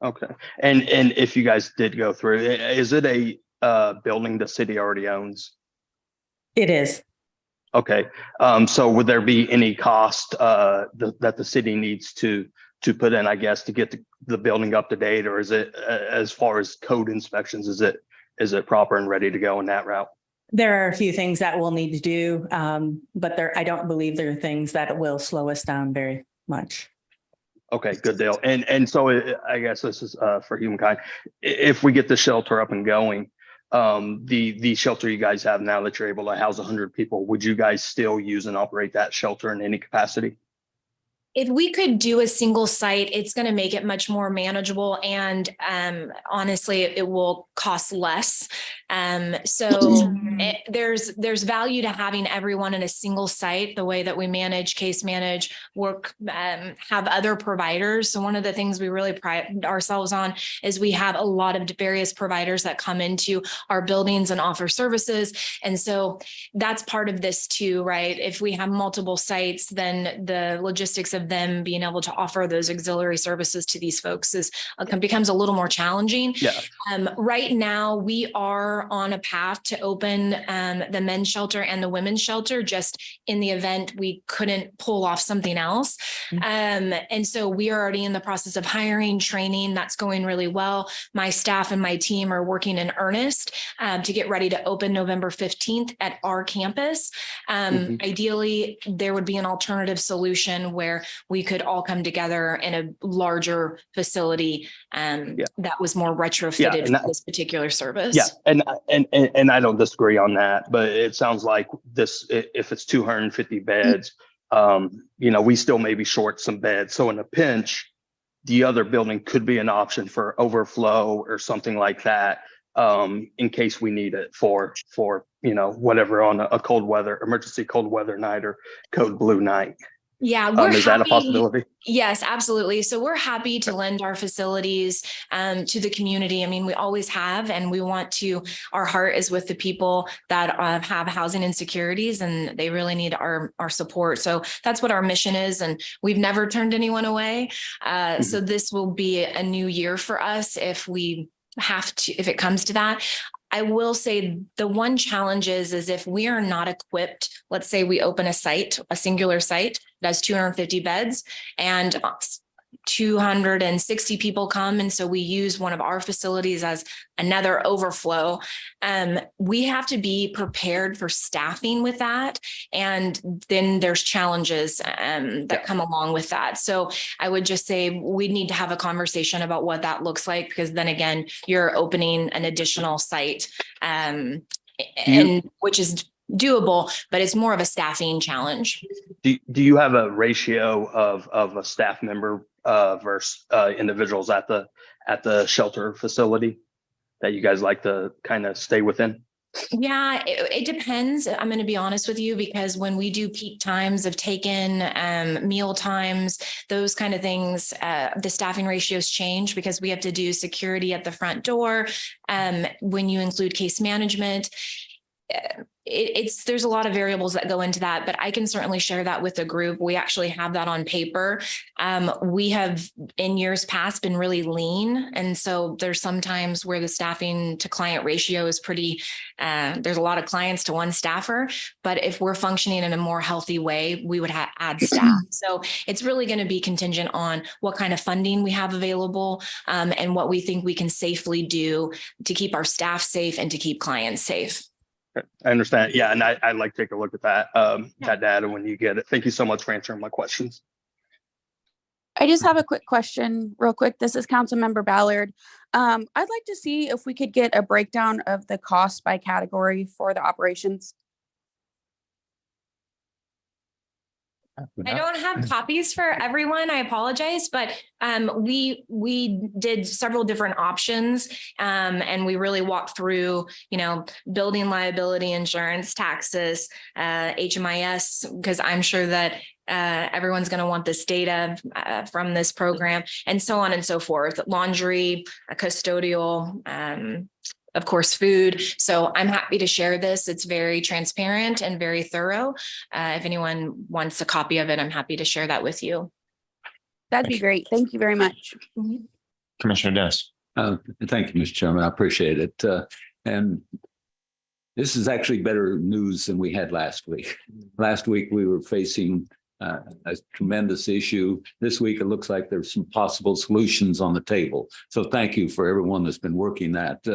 S13: Okay. And if you guys did go through, is it a building the city already owns?
S11: It is.
S13: Okay. So would there be any cost that the city needs to put in, I guess, to get the building up to date, or is it as far as code inspections, is it proper and ready to go in that route?
S11: There are a few things that we'll need to do, but I don't believe there are things that will slow us down very much.
S13: Okay, good deal. And so I guess this is for humankind. If we get the shelter up and going, the shelter you guys have now that you're able to house 100 people, would you guys still use and operate that shelter in any capacity?
S10: If we could do a single site, it's going to make it much more manageable, and honestly, it will cost less. There's value to having everyone in a single site. The way that we manage, case manage, work, have other providers. So one of the things we really pride ourselves on is we have a lot of various providers that come into our buildings and offer services, and so that's part of this too, right? If we have multiple sites, then the logistics of them being able to offer those auxiliary services to these folks becomes a little more challenging.
S13: Yeah.
S10: Right now, we are on a path to open the men's shelter and the women's shelter, just in the event we couldn't pull off something else. And so we are already in the process of hiring, training. That's going really well. My staff and my team are working in earnest to get ready to open November 15th at our campus. Ideally, there would be an alternative solution where we could all come together in a larger facility that was more retrofitted for this particular service.
S13: Yeah, and I don't disagree on that, but it sounds like this, if it's 250 beds, we still may be short some beds. So in a pinch, the other building could be an option for overflow or something like that, in case we need it for whatever on a emergency cold weather night or code blue night.
S10: Yeah, we're
S13: is that a possibility?
S10: Yes, absolutely. So we're happy to lend our facilities to the community. I mean, we always have, and we want to. Our heart is with the people that have housing insecurities, and they really need our support. So that's what our mission is, and we've never turned anyone away. So this will be a new year for us if it comes to that. I will say the one challenge is if we are not equipped, let's say we open a singular site that has 250 beds, and 260 people come. And so we use one of our facilities as another overflow. We have to be prepared for staffing with that. And then there's challenges that come along with that. So I would just say we need to have a conversation about what that looks like, because then again, you're opening an additional site, and which is doable, but it's more of a staffing challenge.
S13: Do you have a ratio of a staff member versus individuals at the shelter facility that you guys like to kind of stay within?
S10: Yeah, it depends. I'm going to be honest with you, because when we do peak times of take-in, meal times, those kind of things, the staffing ratios change because we have to do security at the front door. When you include case management, there's a lot of variables that go into that, but I can certainly share that with the group. We actually have that on paper. We have in years past been really lean. And so there's some times where the staffing to client ratio is pretty, there's a lot of clients to one staffer, but if we're functioning in a more healthy way, we would add staff. So it's really going to be contingent on what kind of funding we have available, and what we think we can safely do to keep our staff safe and to keep clients safe.
S13: I understand. Yeah. And I'd like to take a look at that, that data when you get it. Thank you so much for answering my questions.
S15: I just have a quick question real quick. This is Councilmember Ballard. I'd like to see if we could get a breakdown of the cost by category for the operations.
S10: I don't have copies for everyone. I apologize, but we did several different options, and we really walked through, building liability insurance, taxes, HMIS, because I'm sure that everyone's going to want this data from this program, and so on and so forth. Laundry, custodial, of course, food. So I'm happy to share this. It's very transparent and very thorough. If anyone wants a copy of it, I'm happy to share that with you.
S15: That'd be great. Thank you very much.
S12: Commissioner Dennis.
S4: Thank you, Mr. Chairman. I appreciate it. And this is actually better news than we had last week. Last week, we were facing a tremendous issue. This week, it looks like there's some possible solutions on the table. So thank you for everyone that's been working that.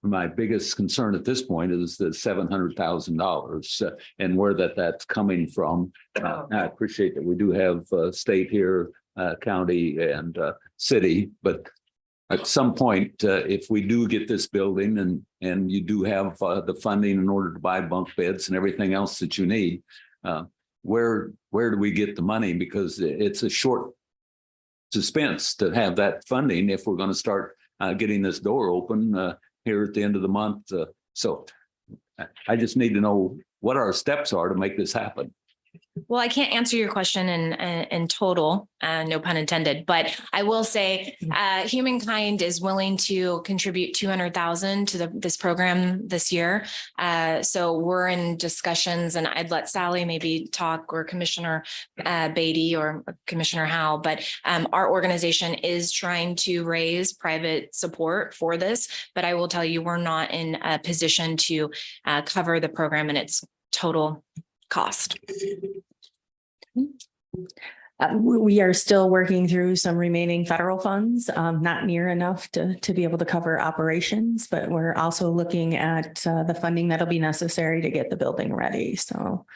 S4: My biggest concern at this point is the $700,000 and where that's coming from. I appreciate that we do have state here, county and city, but at some point, if we do get this building and you do have the funding in order to buy bunk beds and everything else that you need, where do we get the money? Because it's a short suspense to have that funding if we're going to start getting this door open here at the end of the month. So I just need to know what our steps are to make this happen.
S10: Well, I can't answer your question in total, no pun intended, but I will say Humankind is willing to contribute $200,000 to this program this year. So we're in discussions, and I'd let Sally maybe talk, or Commissioner Beatty or Commissioner Howe, but our organization is trying to raise private support for this. But I will tell you, we're not in a position to cover the program in its total cost.
S11: We are still working through some remaining federal funds, not near enough to be able to cover operations, but we're also looking at the funding that'll be necessary to get the building ready. So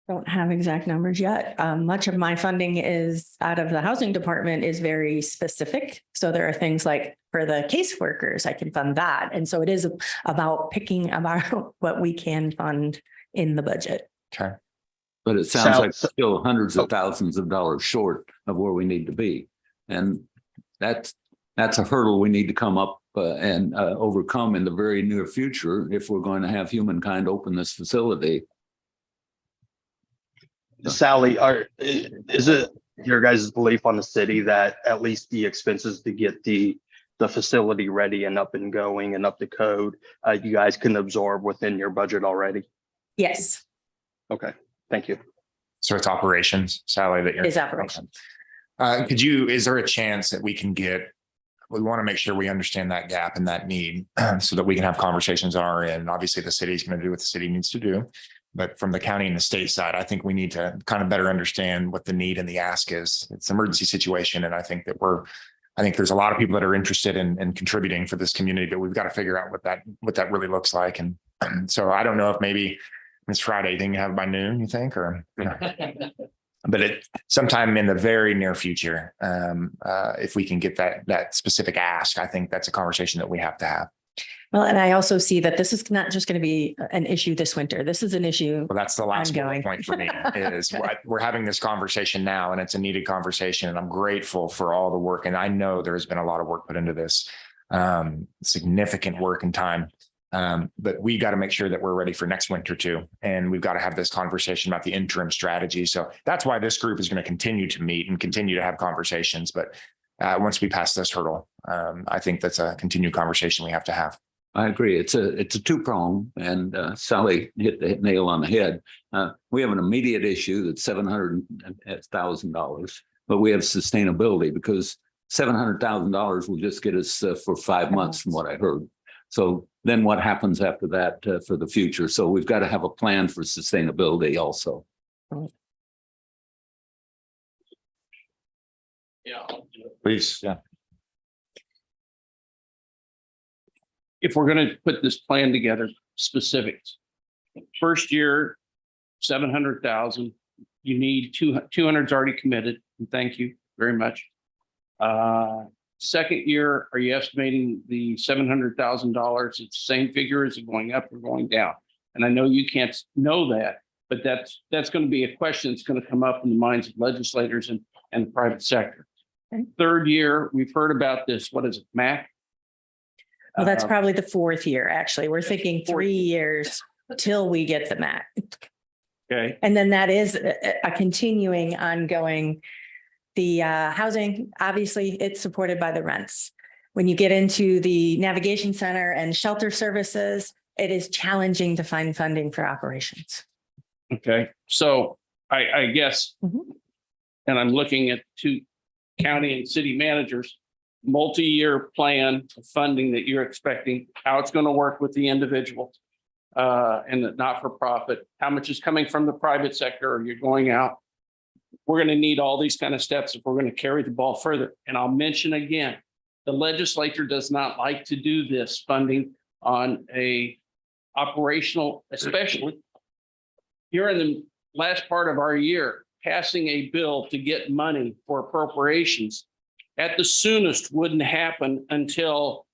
S11: don't have exact numbers yet. Much of my funding is out of the housing department is very specific. So there are things like for the caseworkers, I can fund that. And so it is about picking about what we can fund in the budget.
S12: Okay.
S4: But it sounds like still hundreds of thousands of dollars short of where we need to be. And that's a hurdle we need to come up and overcome in the very near future if we're going to have Humankind open this facility.
S13: Sally, is it your guys' belief on the city that at least the expenses to get the facility ready and up and going and up to code, you guys can absorb within your budget already?
S11: Yes.
S13: Okay, thank you.
S12: So it's operations, Sally, that you're.
S11: Is operations.
S12: Is there a chance that we want to make sure we understand that gap and that need so that we can have conversations on our end. Obviously, the city is going to do what the city needs to do. But from the county and the state side, I think we need to kind of better understand what the need and the ask is. It's an emergency situation. And I think there's a lot of people that are interested in contributing for this community, but we've got to figure out what that really looks like. And so I don't know if maybe it's Friday, you think you have it by noon, you think, or, but sometime in the very near future, if we can get that specific ask, I think that's a conversation that we have to have.
S11: Well, and I also see that this is not just going to be an issue this winter. This is an issue.
S12: Well, that's the last
S11: ongoing.
S12: point for me is we're having this conversation now, and it's a needed conversation, and I'm grateful for all the work. And I know there has been a lot of work put into this, significant work and time. But we got to make sure that we're ready for next winter too. And we've got to have this conversation about the interim strategy. So that's why this group is going to continue to meet and continue to have conversations. But once we pass this hurdle, I think that's a continued conversation we have to have.
S4: I agree. It's a two-prong, and Sally hit the nail on the head. We have an immediate issue that's $700,000, but we have sustainability because $700,000 will just get us for 5 months from what I heard. So then what happens after that for the future? So we've got to have a plan for sustainability also.
S5: Yeah.
S12: Please. Yeah.
S5: If we're going to put this plan together, specifics. First year, 700,000. You need 200's already committed. And thank you very much. Second year, are you estimating the $700,000? It's the same figure? Is it going up or going down? And I know you can't know that, but that's going to be a question that's going to come up in the minds of legislators and the private sector. Okay. Third year, we've heard about this. What is it, MAC?
S11: Well, that's probably the fourth year, actually. We're thinking 3 years till we get the MAC.
S5: Okay.
S11: And then that is a continuing, ongoing. The housing, obviously, it's supported by the rents. When you get into the navigation center and shelter services, it is challenging to find funding for operations.
S5: Okay, so I guess, and I'm looking at two county and city managers, multi-year plan of funding that you're expecting, how it's going to work with the individual and the not-for-profit, how much is coming from the private sector, or you're going out. We're going to need all these kind of steps if we're going to carry the ball further. And I'll mention again, the legislature does not like to do this funding on a operational, especially here in the last part of our year, passing a bill to get money for appropriations at the soonest wouldn't happen until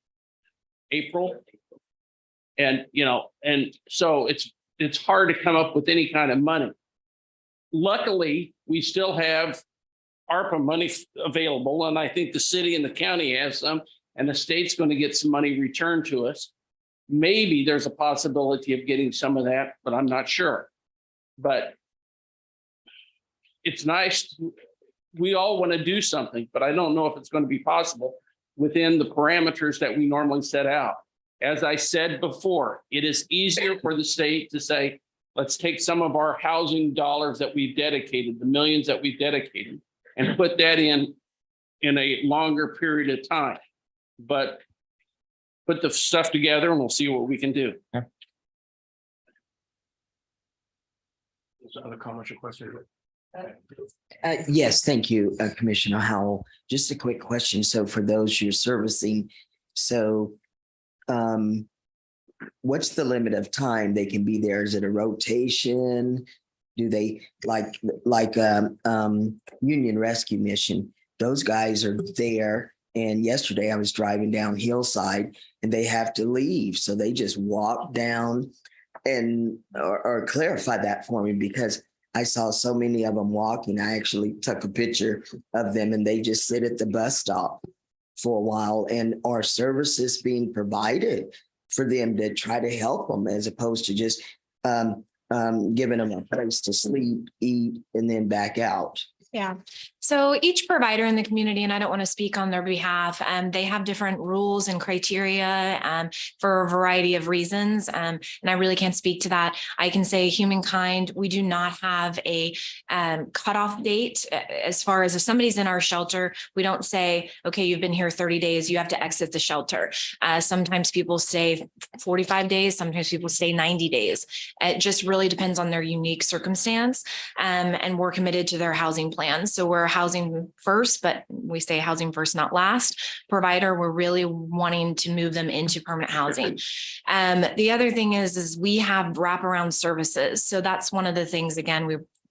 S5: April. And, and so it's hard to come up with any kind of money. Luckily, we still have ARPA money available, and I think the city and the county has some, and the state's going to get some money returned to us. Maybe there's a possibility of getting some of that, but I'm not sure. But it's nice. We all want to do something, but I don't know if it's going to be possible within the parameters that we normally set out. As I said before, it is easier for the state to say, let's take some of our housing dollars that we've dedicated, the millions that we've dedicated, and put that in a longer period of time. But put the stuff together and we'll see what we can do.
S2: Yeah. Other comments or questions?
S14: Yes, thank you, Commissioner Howell. Just a quick question. So for those you're servicing, so what's the limit of time they can be there? Is it a rotation? Do they like Union Rescue Mission? Those guys are there. And yesterday I was driving down Hillside and they have to leave. So they just walk down and or clarify that for me, because I saw so many of them walking. I actually took a picture of them and they just sit at the bus stop for a while. And are services being provided for them to try to help them, as opposed to just giving them a place to sleep, eat, and then back out?
S10: Yeah. So each provider in the community, and I don't want to speak on their behalf, they have different rules and criteria for a variety of reasons. And I really can't speak to that. I can say Humankind, we do not have a cutoff date. As far as if somebody's in our shelter, we don't say, okay, you've been here 30 days, you have to exit the shelter. Sometimes people stay 45 days. Sometimes people stay 90 days. It just really depends on their unique circumstance. And we're committed to their housing plans. So we're housing first, but we say housing first, not last provider. We're really wanting to move them into permanent housing. The other thing is we have wraparound services. So that's one of the things, again,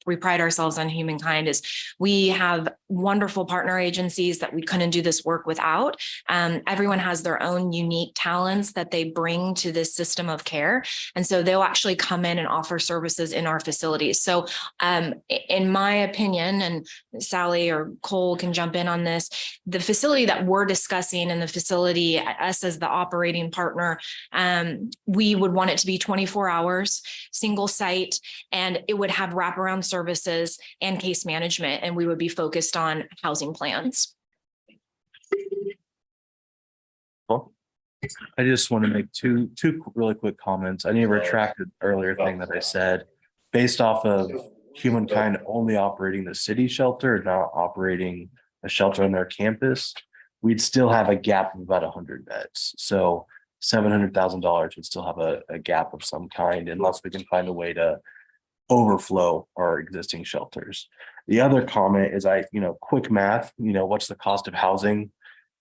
S10: we pride ourselves on Humankind is we have wonderful partner agencies that we couldn't do this work without. Everyone has their own unique talents that they bring to this system of care. And so they'll actually come in and offer services in our facilities. So in my opinion, and Sally or Cole can jump in on this, the facility that we're discussing and the facility, us as the operating partner, we would want it to be 24 hours, single site, and it would have wraparound services and case management, and we would be focused on housing plans.
S3: Well, I just want to make two really quick comments. I need to retract the earlier thing that I said. Based off of Humankind only operating the city shelter, not operating a shelter on their campus, we'd still have a gap of about 100 beds. So $700,000 would still have a gap of some kind unless we can find a way to overflow our existing shelters. The other comment is quick math, what's the cost of housing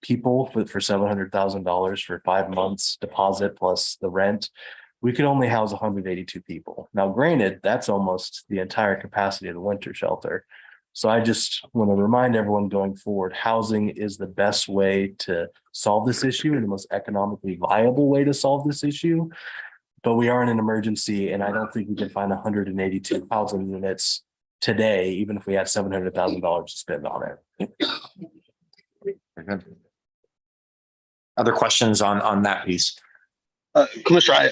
S3: people for $700,000 for 5 months deposit plus the rent? We could only house 182 people. Now, granted, that's almost the entire capacity of the winter shelter. So I just want to remind everyone going forward, housing is the best way to solve this issue and the most economically viable way to solve this issue. But we are in an emergency, and I don't think we can find 182 housing units today, even if we had $700,000 to spend on it.
S12: Very good. Other questions on that piece?
S13: Commissioner,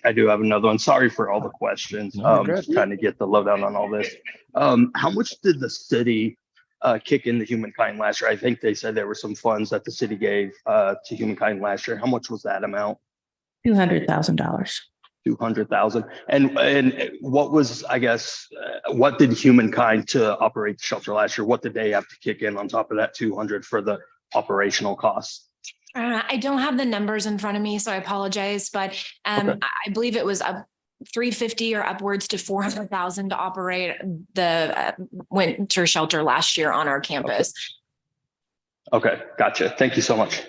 S13: I do have another one. Sorry for all the questions. Just trying to get the lowdown on all this. How much did the city kick into Humankind last year? I think they said there were some funds that the city gave to Humankind last year. How much was that amount?
S11: $200,000.
S13: 200,000. And what was, I guess, what did Humankind to operate the shelter last year? What did they have to kick in on top of that 200 for the operational costs?
S10: I don't have the numbers in front of me, so I apologize, but
S13: Okay.
S10: I believe it was up 350 or upwards to 400,000 to operate the winter shelter last year on our campus.
S13: Okay, gotcha. Thank you so much.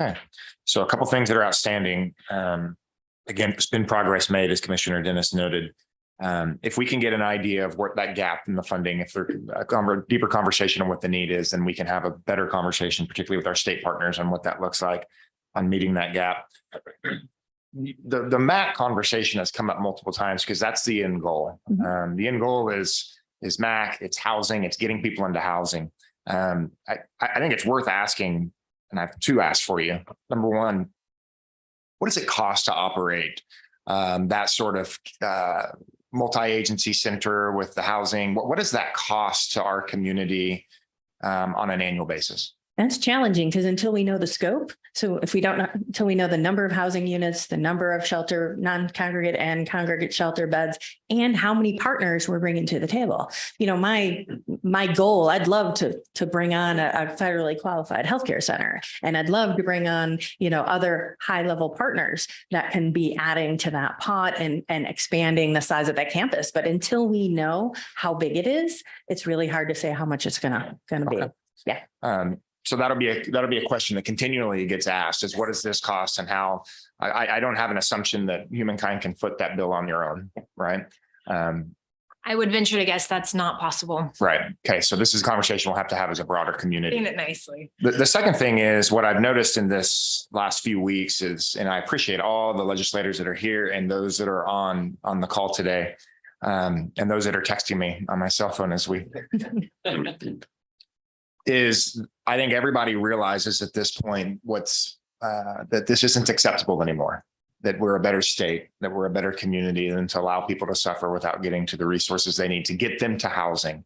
S12: Okay, so a couple things that are outstanding. Again, there's been progress made, as Commissioner Dennis noted. If we can get an idea of what that gap in the funding, if there's a deeper conversation on what the need is, then we can have a better conversation, particularly with our state partners, on what that looks like on meeting that gap. The MAC conversation has come up multiple times because that's the end goal. The end goal is MAC, it's housing, it's getting people into housing. I think it's worth asking, and I have two asks for you. Number one, what does it cost to operate that sort of multi-agency center with the housing? What does that cost to our community on an annual basis?
S11: That's challenging because until we know the scope, so if we don't know, until we know the number of housing units, the number of shelter, non-congregate and congregate shelter beds, and how many partners we're bringing to the table. My goal, I'd love to bring on a federally qualified healthcare center, and I'd love to bring on, other high-level partners that can be adding to that pot and expanding the size of that campus. But until we know how big it is, it's really hard to say how much it's gonna be. Yeah.
S12: So that'll be a question that continually gets asked, is what does this cost, and how? I don't have an assumption that Humankind can foot that bill on your own, right?
S10: I would venture to guess that's not possible.
S12: Right. Okay. So this is a conversation we'll have to have as a broader community.
S10: Saying it nicely.
S12: The second thing is what I've noticed in this last few weeks is, and I appreciate all the legislators that are here and those that are on the call today, and those that are texting me on my cell phone as we is, I think everybody realizes at this point that this isn't acceptable anymore, that we're a better state, that we're a better community than to allow people to suffer without getting to the resources they need to get them to housing.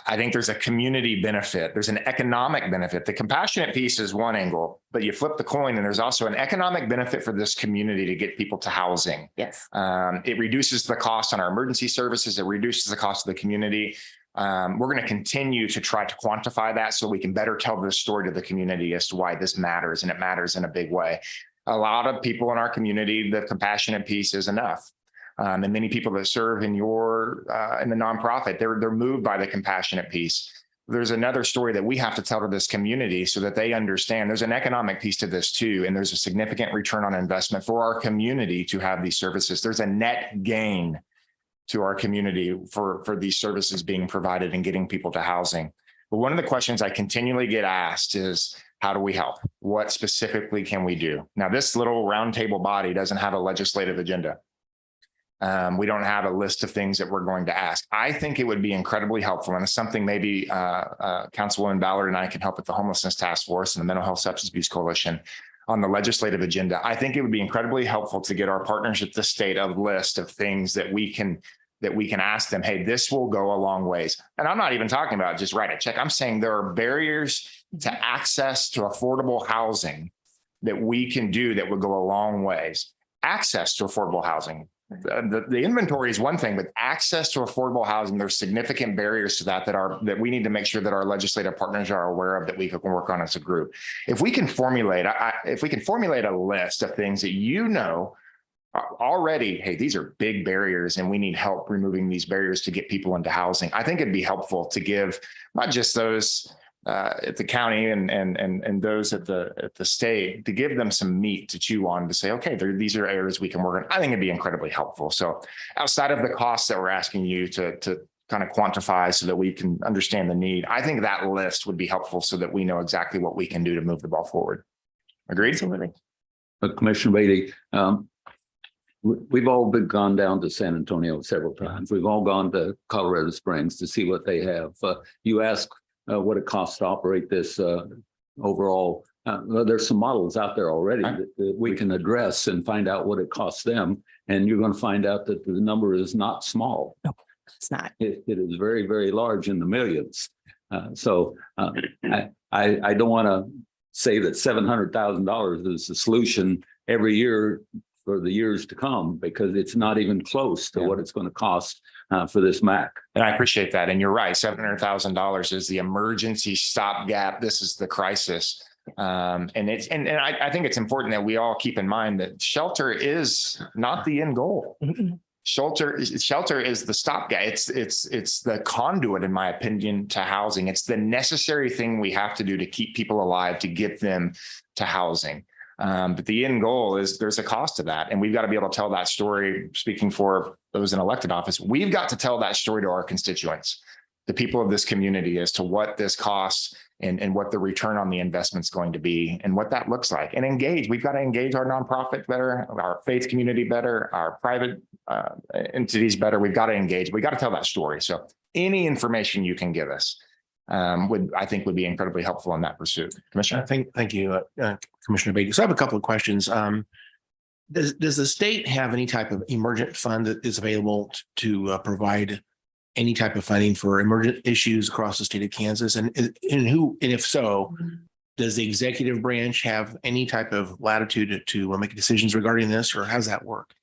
S12: I think there's a community benefit. There's an economic benefit. The compassionate piece is one angle, but you flip the coin and there's also an economic benefit for this community to get people to housing.
S11: Yes.
S12: It reduces the cost on our emergency services. It reduces the cost of the community. We're going to continue to try to quantify that so we can better tell the story to the community as to why this matters, and it matters in a big way. A lot of people in our community, the compassionate piece is enough. And many people that serve in in the nonprofit, they're moved by the compassionate piece. There's another story that we have to tell to this community so that they understand there's an economic piece to this too. And there's a significant return on investment for our community to have these services. There's a net gain to our community for these services being provided and getting people to housing. But one of the questions I continually get asked is, how do we help? What specifically can we do? Now, this little roundtable body doesn't have a legislative agenda. We don't have a list of things that we're going to ask. I think it would be incredibly helpful, and it's something maybe Councilwoman Ballard and I can help with the Homelessness Task Force and the Mental Health Substance Abuse Coalition on the legislative agenda. I think it would be incredibly helpful to get our partners at the state a list of things that we can ask them, hey, this will go a long ways. And I'm not even talking about just write a check. I'm saying there are barriers to access to affordable housing that we can do that would go a long ways. Access to affordable housing. The inventory is one thing, but access to affordable housing, there's significant barriers to that we need to make sure that our legislative partners are aware of, that we can work on as a group. If we can formulate a list of things that already, hey, these are big barriers and we need help removing these barriers to get people into housing, I think it'd be helpful to give not just those at the county and those at the state, to give them some meat to chew on, to say, okay, these are areas we can work on. I think it'd be incredibly helpful. So outside of the costs that we're asking you to kind of quantify so that we can understand the need, I think that list would be helpful so that we know exactly what we can do to move the ball forward. Agreed? Absolutely.
S4: Commissioner Beatty, we've all gone down to San Antonio several times. We've all gone to Colorado Springs to see what they have. You ask what it costs to operate this overall. Well, there's some models out there already that we can address and find out what it costs them. And you're going to find out that the number is not small.
S11: No, it's not.
S4: It is very, very large, in the millions. So I don't want to say that $700,000 is the solution every year for the years to come, because it's not even close to what it's going to cost for this MAC.
S12: And I appreciate that. And you're right. $700,000 is the emergency stopgap. This is the crisis. And I think it's important that we all keep in mind that shelter is not the end goal. Shelter is the stopgap. It's the conduit, in my opinion, to housing. It's the necessary thing we have to do to keep people alive, to get them to housing. But the end goal is there's a cost to that. And we've got to be able to tell that story. Speaking for those in elected office, we've got to tell that story to our constituents, the people of this community, as to what this costs and what the return on the investment is going to be and what that looks like. And engage. We've got to engage our nonprofit better, our faith community better, our private entities better. We've got to engage. We got to tell that story. So any information you can give us would be incredibly helpful in that pursuit. Commissioner.
S2: Thank you, Commissioner Beatty. So I have a couple of questions. Does the state have any type of emergent fund that is available to provide any type of funding for emergent issues across the state of Kansas? And if so, does the executive branch have any type of latitude to make decisions regarding this, or how does that work?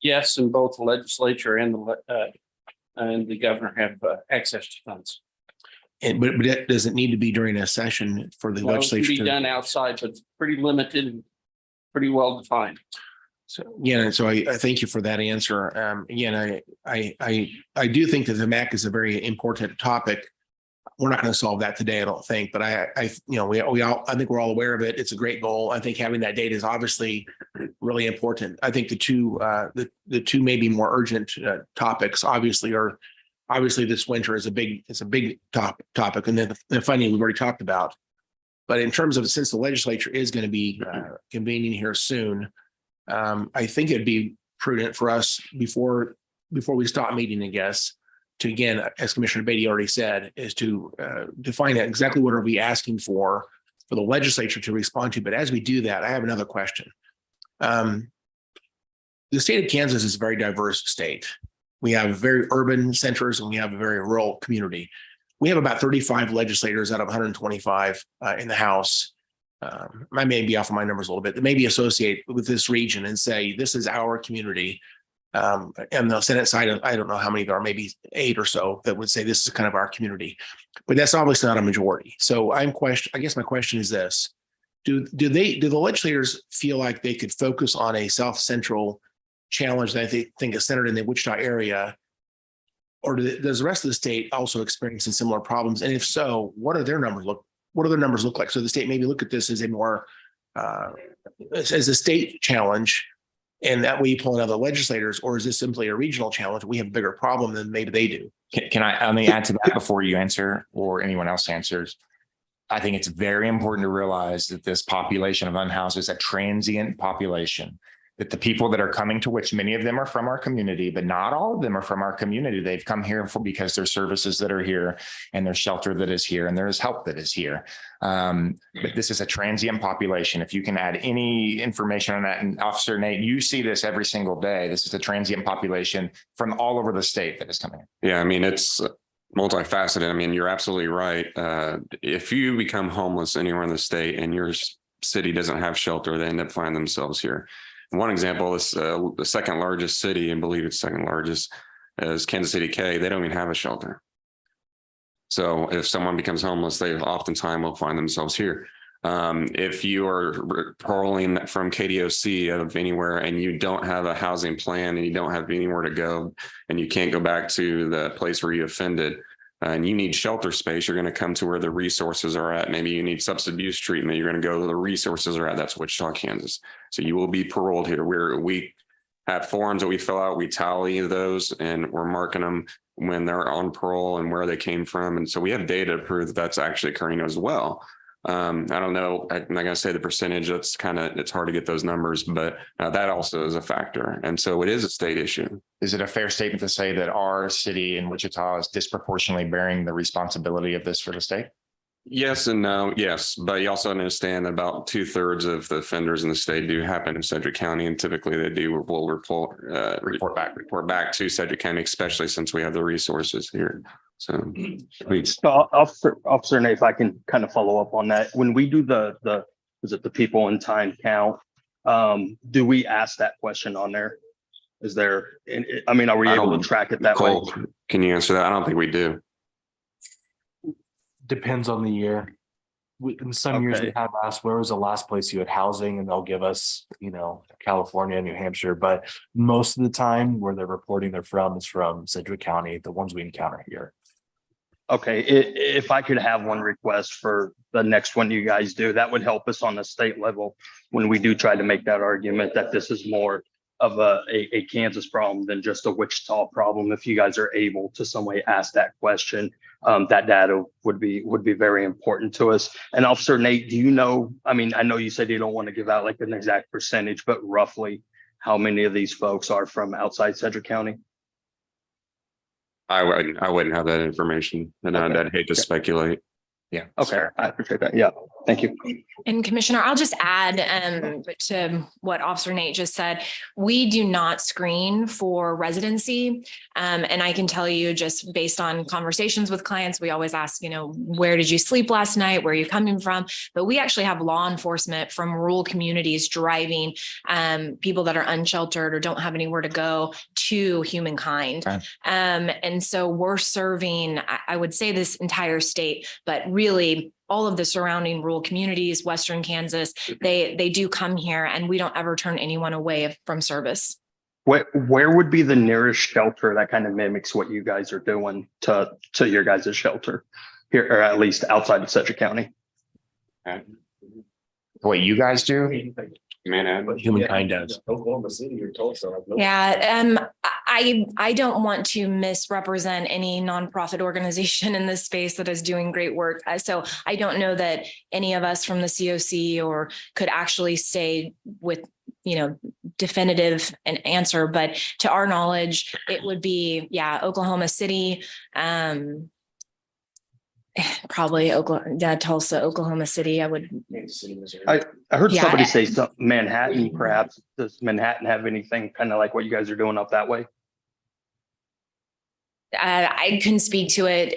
S5: Yes, and both the legislature and the governor have access to funds.
S2: But does it need to be during a session for the legislature?
S5: It can be done outside, but it's pretty limited and pretty well defined.
S2: So I thank you for that answer. Again, I do think that the MAC is a very important topic. We're not going to solve that today, I don't think, but I think we're all aware of it. It's a great goal. I think having that data is obviously really important. I think the two maybe more urgent topics obviously this winter is a big topic, and then the funding we've already talked about. But in terms of, since the legislature is going to be convening here soon, I think it'd be prudent for us before we stop meeting, I guess, to, again, as Commissioner Beatty already said, is to define exactly what are we asking for the legislature to respond to. But as we do that, I have another question. The state of Kansas is a very diverse state. We have very urban centers and we have a very rural community. We have about 35 legislators out of 125 in the House. I may be off of my numbers a little bit, that maybe associate with this region and say, this is our community. And the Senate side, I don't know how many there are, maybe 8 or so that would say this is kind of our community, but that's obviously not a majority. So I guess my question is this: do the legislators feel like they could focus on a South Central challenge that they think is centered in the Wichita area, or does the rest of the state also experiencing similar problems? And if so, what do their numbers look like? So the state maybe look at this as a more as a state challenge, and that way you pull in other legislators, or is this simply a regional challenge? We have a bigger problem than maybe they do.
S12: Can I, let me add to that before you answer or anyone else answers. I think it's very important to realize that this population of unhoused is a transient population, that the people that are coming to, which many of them are from our community, but not all of them are from our community. They've come here because there's services that are here and there's shelter that is here and there is help that is here. But this is a transient population. If you can add any information on that, and Officer Nate, you see this every single day. This is a transient population from all over the state that is coming in.
S6: Yeah, I mean, it's multifaceted. I mean, you're absolutely right. If you become homeless anywhere in the state and your city doesn't have shelter, they end up finding themselves here. One example is the second largest city, and believe it's second largest, is Kansas City K. They don't even have a shelter. So if someone becomes homeless, they oftentimes will find themselves here. If you are paroling from KDOC of anywhere and you don't have a housing plan and you don't have anywhere to go and you can't go back to the place where you offended, and you need shelter space, you're going to come to where the resources are at. Maybe you need substance abuse treatment. You're going to go to the resources are at. That's Wichita, Kansas. So you will be paroled here. We have forms that we fill out. We tally those and we're marking them when they're on parole and where they came from. And so we have data to prove that that's actually occurring as well. I don't know. I'm not going to say the percentage. That's it's hard to get those numbers, but that also is a factor. And so it is a state issue.
S12: Is it a fair statement to say that our city in Wichita is disproportionately bearing the responsibility of this for the state?
S6: Yes and no. Yes. But you also understand that about 2/3 of the offenders in the state do happen in Sedgwick County. And typically they will report back to Sedgwick County, especially since we have the resources here. So please.
S13: Officer Nate, if I can kind of follow up on that, when we do the people in time count, do we ask that question on there? Is there, I mean, are we able to track it that way?
S6: Can you answer that? I don't think we do.
S3: Depends on the year. In some years we have asked, where was the last place you had housing? And they'll give us, California, New Hampshire. But most of the time where they're reporting they're from is from Sedgwick County, the ones we encounter here.
S13: Okay, if I could have one request for the next one you guys do, that would help us on the state level when we do try to make that argument that this is more of a Kansas problem than just a Wichita problem. If you guys are able to some way ask that question, that data would be very important to us. And Officer Nate, do you know, I mean, I know you said you don't want to give out like an exact percentage, but roughly how many of these folks are from outside Sedgwick County?
S6: I wouldn't have that information, and I'd hate to speculate.
S12: Yeah.
S13: Okay. I appreciate that. Yeah. Thank you.
S10: And Commissioner, I'll just add to what Officer Nate just said. We do not screen for residency. And I can tell you just based on conversations with clients, we always ask, where did you sleep last night? Where are you coming from? But we actually have law enforcement from rural communities driving people that are unsheltered or don't have anywhere to go to humankind.
S12: Okay.
S10: And so we're serving, I would say this entire state, but really all of the surrounding rural communities, Western Kansas, they do come here and we don't ever turn anyone away from service.
S13: Where would be the nearest shelter that kind of mimics what you guys are doing to your guys' shelter here, or at least outside of Sedgwick County?
S12: What you guys do?
S6: What
S2: humankind does.
S7: Oklahoma City or Tulsa.
S10: Yeah. I don't want to misrepresent any nonprofit organization in this space that is doing great work. So I don't know that any of us from the COC or could actually say with, definitive an answer, but to our knowledge, it would be, Oklahoma City, probably Tulsa, Oklahoma City. I
S13: heard somebody say Manhattan, perhaps. Does Manhattan have anything kind of like what you guys are doing up that way?
S10: I couldn't speak to it.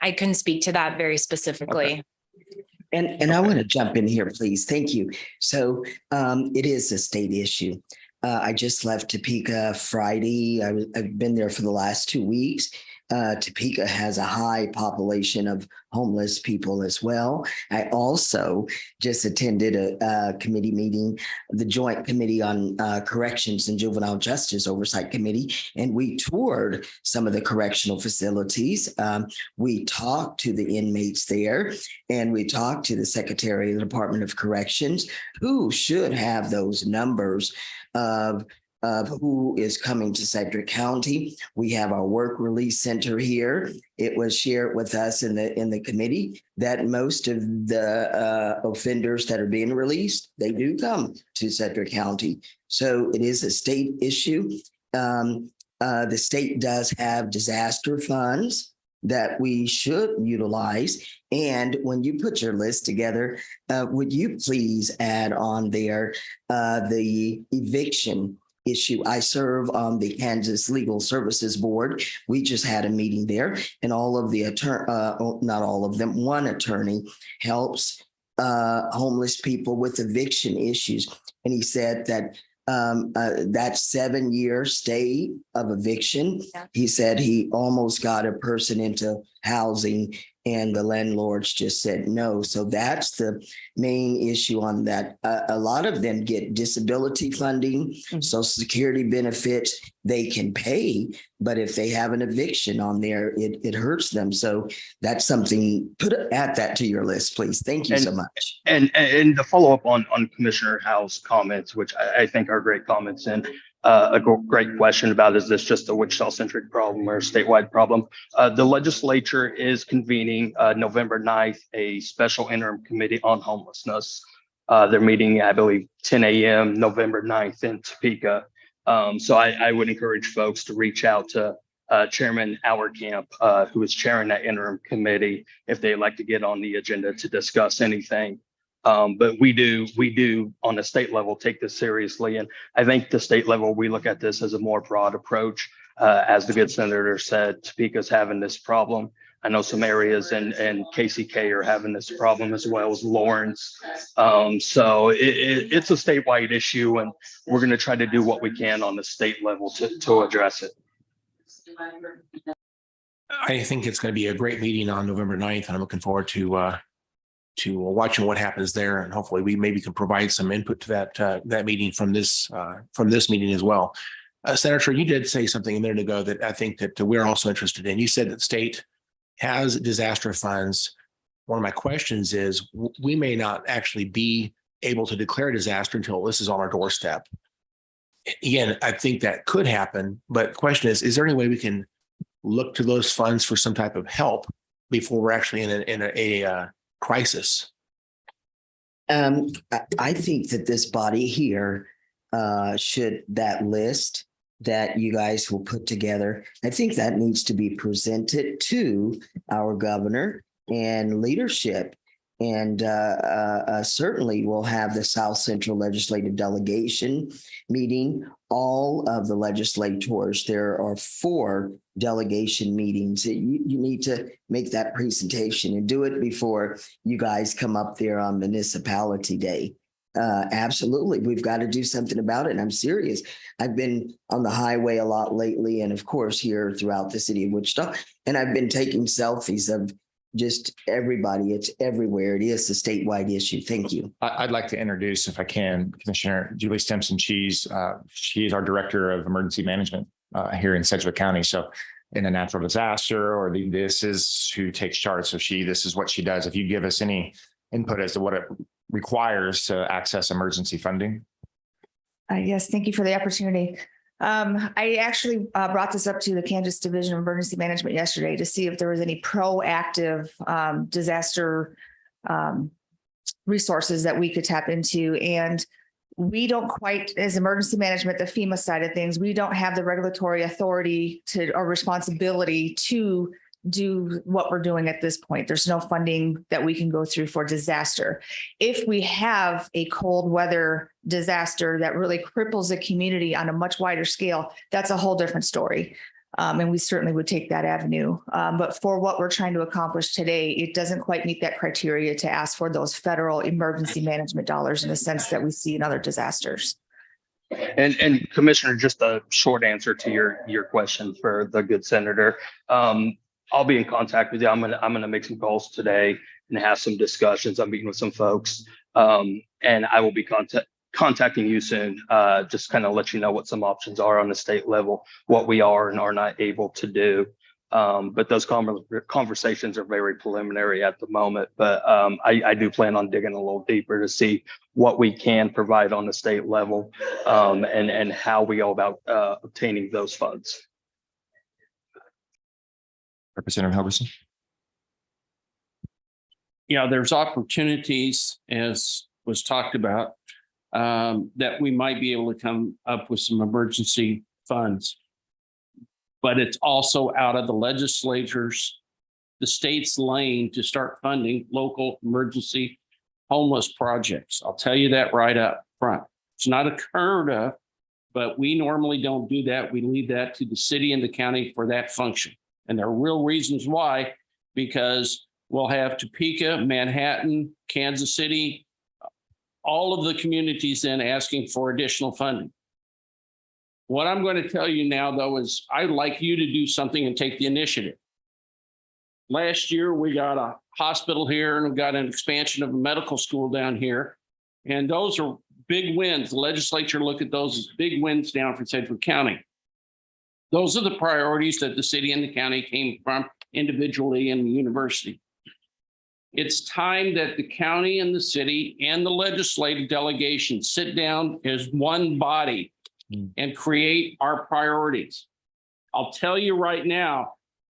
S10: I couldn't speak to that very specifically.
S14: Okay. And I want to jump in here, please. Thank you. So it is a state issue. I just left Topeka Friday. I've been there for the last 2 weeks. Topeka has a high population of homeless people as well. I also just attended a committee meeting, the Joint Committee on Corrections and Juvenile Justice Oversight Committee, and we toured some of the correctional facilities. We talked to the inmates there, and we talked to the Secretary of the Department of Corrections, who should have those numbers of who is coming to Sedgwick County. We have our work release center here. It was shared with us in the committee that most of the offenders that are being released, they do come to Sedgwick County. So it is a state issue. The state does have disaster funds that we should utilize. And when you put your list together, would you please add on there the eviction issue? I serve on the Kansas Legal Services Board. We just had a meeting there, and all of the not all of them, one attorney helps homeless people with eviction issues. And he said that that 7-year stay of eviction, he said he almost got a person into housing and the landlords just said no. So that's the main issue on that. A lot of them get disability funding, Social Security benefits, they can pay, but if they have an eviction on there, it hurts them. So that's something, add that to your list, please. Thank you so much.
S13: And to follow up on Commissioner Howe's comments, which I think are great comments, and a great question about, is this just a Wichita-centric problem or a statewide problem? The legislature is convening November 9th, a special interim committee on homelessness. They're meeting, I believe, 10 a.m. November 9th in Topeka. So I would encourage folks to reach out to Chairman Auerkamp, who is chairing that interim committee, if they'd like to get on the agenda to discuss anything. But we do on the state level take this seriously. And I think the state level, we look at this as a more broad approach. As the good senator said, Topeka's having this problem. I know some areas in KCK are having this problem as well as Lawrence. So it's a statewide issue, and we're going to try to do what we can on the state level to address it.
S2: I think it's going to be a great meeting on November 9th, and I'm looking forward to watching what happens there, and hopefully we maybe can provide some input to that meeting from this meeting as well. Senator, you did say something a minute ago that I think that we're also interested in. You said that the state has disaster funds. One of my questions is, we may not actually be able to declare a disaster until this is on our doorstep. Again, I think that could happen, but the question is there any way we can look to those funds for some type of help before we're actually in a crisis?
S14: I think that this body here should, that list that you guys will put together, I think that needs to be presented to our governor and leadership. And certainly we'll have the South Central Legislative Delegation meeting. All of the legislators, there are 4 delegation meetings. You need to make that presentation and do it before you guys come up there on Municipality Day. Absolutely. We've got to do something about it. And I'm serious. I've been on the highway a lot lately, and of course here throughout the city of Wichita, and I've been taking selfies of just everybody. It's everywhere. It is a statewide issue. Thank you.
S12: I'd like to introduce, if I can, Commissioner Julie Stimson-Cheese. She is our Director of Emergency Management here in Sedgwick County. So in a natural disaster, or this is who takes charge. So this is what she does. If you give us any input as to what it requires to access emergency funding.
S16: Yes, thank you for the opportunity. I actually brought this up to the Kansas Division of Emergency Management yesterday to see if there was any proactive disaster resources that we could tap into. And we don't quite, as emergency management, the FEMA side of things, we don't have the regulatory authority or responsibility to do what we're doing at this point. There's no funding that we can go through for disaster. If we have a cold weather disaster that really cripples a community on a much wider scale, that's a whole different story. And we certainly would take that avenue. But for what we're trying to accomplish today, it doesn't quite meet that criteria to ask for those federal emergency management dollars in the sense that we see in other disasters.
S13: And Commissioner, just a short answer to your question for the good senator. I'll be in contact with you. I'm gonna make some calls today and have some discussions. I'm meeting with some folks. And I will be contacting you soon. Just kind of let you know what some options are on the state level, what we are and are not able to do. But those conversations are very preliminary at the moment. But I do plan on digging a little deeper to see what we can provide on the state level, and how we go about obtaining those funds.
S12: Representative Helgeson.
S5: Yeah, there's opportunities, as was talked about, that we might be able to come up with some emergency funds. But it's also out of the legislatures, the state's lane to start funding local emergency homeless projects. I'll tell you that right up front. It's not unheard of, but we normally don't do that. We leave that to the city and the county for that function. And there are real reasons why, because we'll have Topeka, Manhattan, Kansas City, all of the communities then asking for additional funding. What I'm going to tell you now, though, is I'd like you to do something and take the initiative. Last year, we got a hospital here and we got an expansion of a medical school down here. And those are big wins. The legislature looked at those as big wins down for Sedgwick County. Those are the priorities that the city and the county came from individually and the university. It's time that the county and the city and the legislative delegation sit down as one body and create our priorities. I'll tell you right now,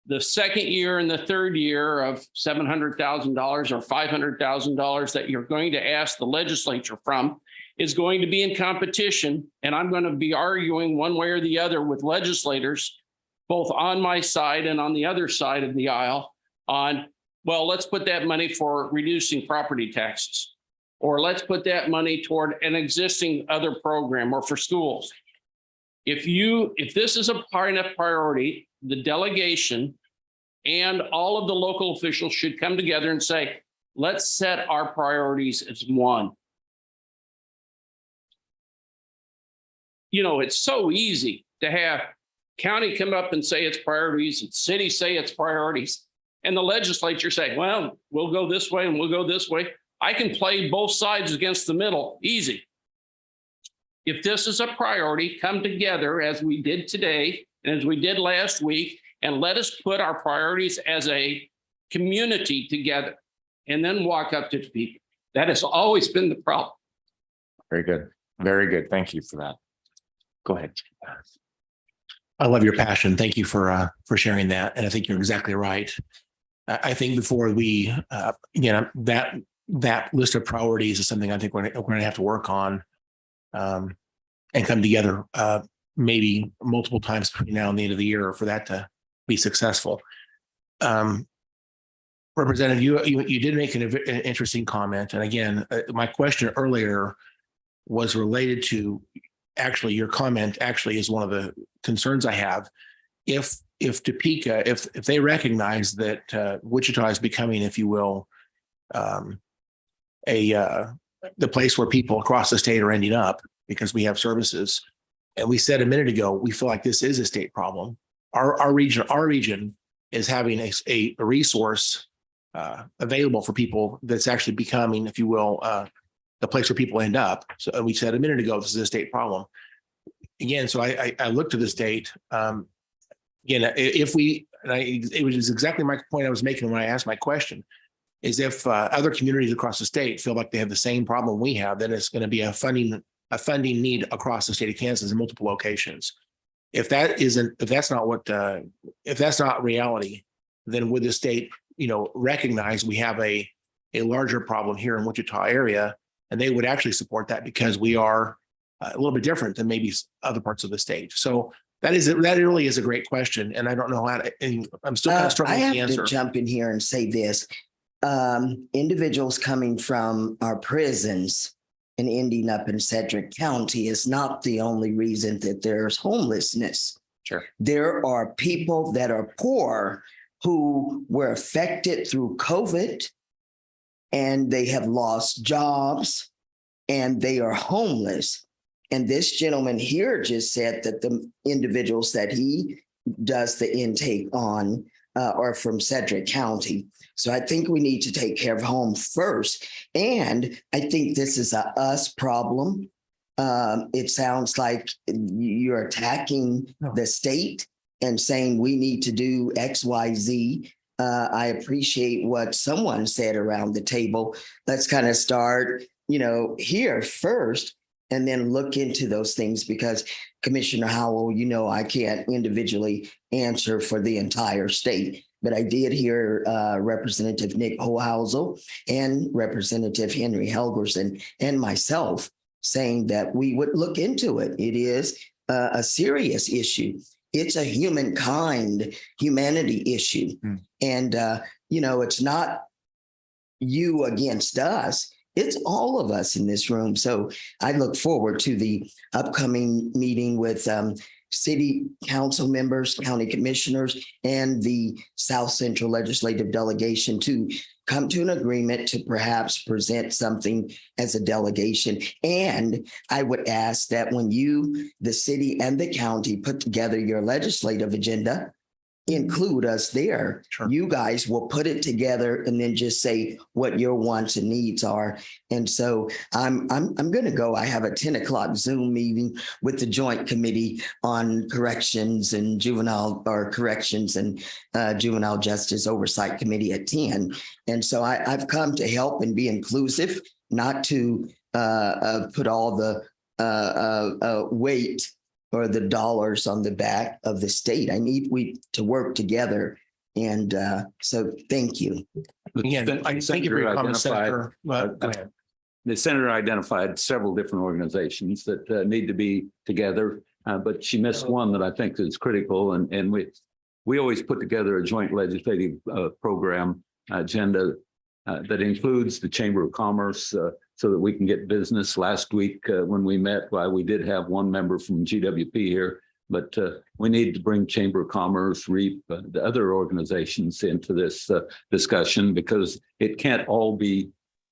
S5: the second year and the third year of $700,000 or $500,000 that you're going to ask the legislature from is going to be in competition. And I'm going to be arguing one way or the other with legislators, both on my side and on the other side of the aisle on, well, let's put that money for reducing property taxes, or let's put that money toward an existing other program or for schools. If this is a high enough priority, the delegation and all of the local officials should come together and say, let's set our priorities as one. You know, it's so easy to have county come up and say its priorities and city say its priorities, and the legislature say, well, we'll go this way and we'll go this way. I can play both sides against the middle, easy. If this is a priority, come together as we did today and as we did last week, and let us put our priorities as a community together and then walk up to the people. That has always been the problem.
S12: Very good. Very good. Thank you for that. Go ahead.
S2: I love your passion. Thank you for sharing that. And I think you're exactly right. I think before we, that list of priorities is something I think we're going to have to work on and come together maybe multiple times between now and the end of the year for that to be successful. Representative, you did make an interesting comment. And again, my question earlier was related to actually your comment actually is one of the concerns I have. If Topeka, if they recognize that Wichita is becoming, if you will, the place where people across the state are ending up because we have services. And we said a minute ago, we feel like this is a state problem. Our region is having a resource available for people that's actually becoming, if you will, the place where people end up. So we said a minute ago, this is a state problem. Again, so I looked to the state. Again, it was exactly my point I was making when I asked my question, is if other communities across the state feel like they have the same problem we have, then it's going to be a funding need across the state of Kansas in multiple locations. If that's not reality, then would the state, recognize we have a larger problem here in Wichita area, and they would actually support that because we are a little bit different than maybe other parts of the state. So that really is a great question, and I don't know how to. And I'm still kind of struggling with the answer.
S14: I have to jump in here and say this: individuals coming from our prisons and ending up in Sedgwick County is not the only reason that there's homelessness.
S12: Sure,
S14: there are people that are poor who were affected through COVID, and they have lost jobs, and they are homeless. And this gentleman here just said that the individuals that he does the intake on are from Sedgwick County. So I think we need to take care of home first. And I think this is a us problem. It sounds like you're attacking the state and saying we need to do X, Y, Z. I appreciate what someone said around the table. Let's kind of start, here first and then look into those things, because Commissioner Howell, I can't individually answer for the entire state. But I did hear Representative Nick Hohausel and Representative Henry Helgerson and myself saying that we would look into it. It is a serious issue. It's a humanity issue. And, it's not you against us. It's all of us in this room. So I look forward to the upcoming meeting with city council members, county commissioners, and the South Central Legislative Delegation to come to an agreement to perhaps present something as a delegation. And I would ask that when you, the city and the county, put together your legislative agenda, include us there. Sure. You guys will put it together and then just say what your wants and needs are. And so I'm going to go. I have a 10 o'clock Zoom meeting with the Joint Committee on Corrections and Juvenile Justice Oversight Committee at 10. And so I've come to help and be inclusive, not to put all the weight or the dollars on the back of the state. I need to work together. And so thank you.
S2: Again, thank you for your comments, Senator. Go ahead.
S4: The senator identified several different organizations that need to be together, but she missed one that I think is critical. And we always put together a joint legislative program agenda that includes the Chamber of Commerce, so that we can get business. Last week when we met, we did have one member from GWP here, but we need to bring Chamber of Commerce, REAP, the other organizations into this discussion, because it can't all be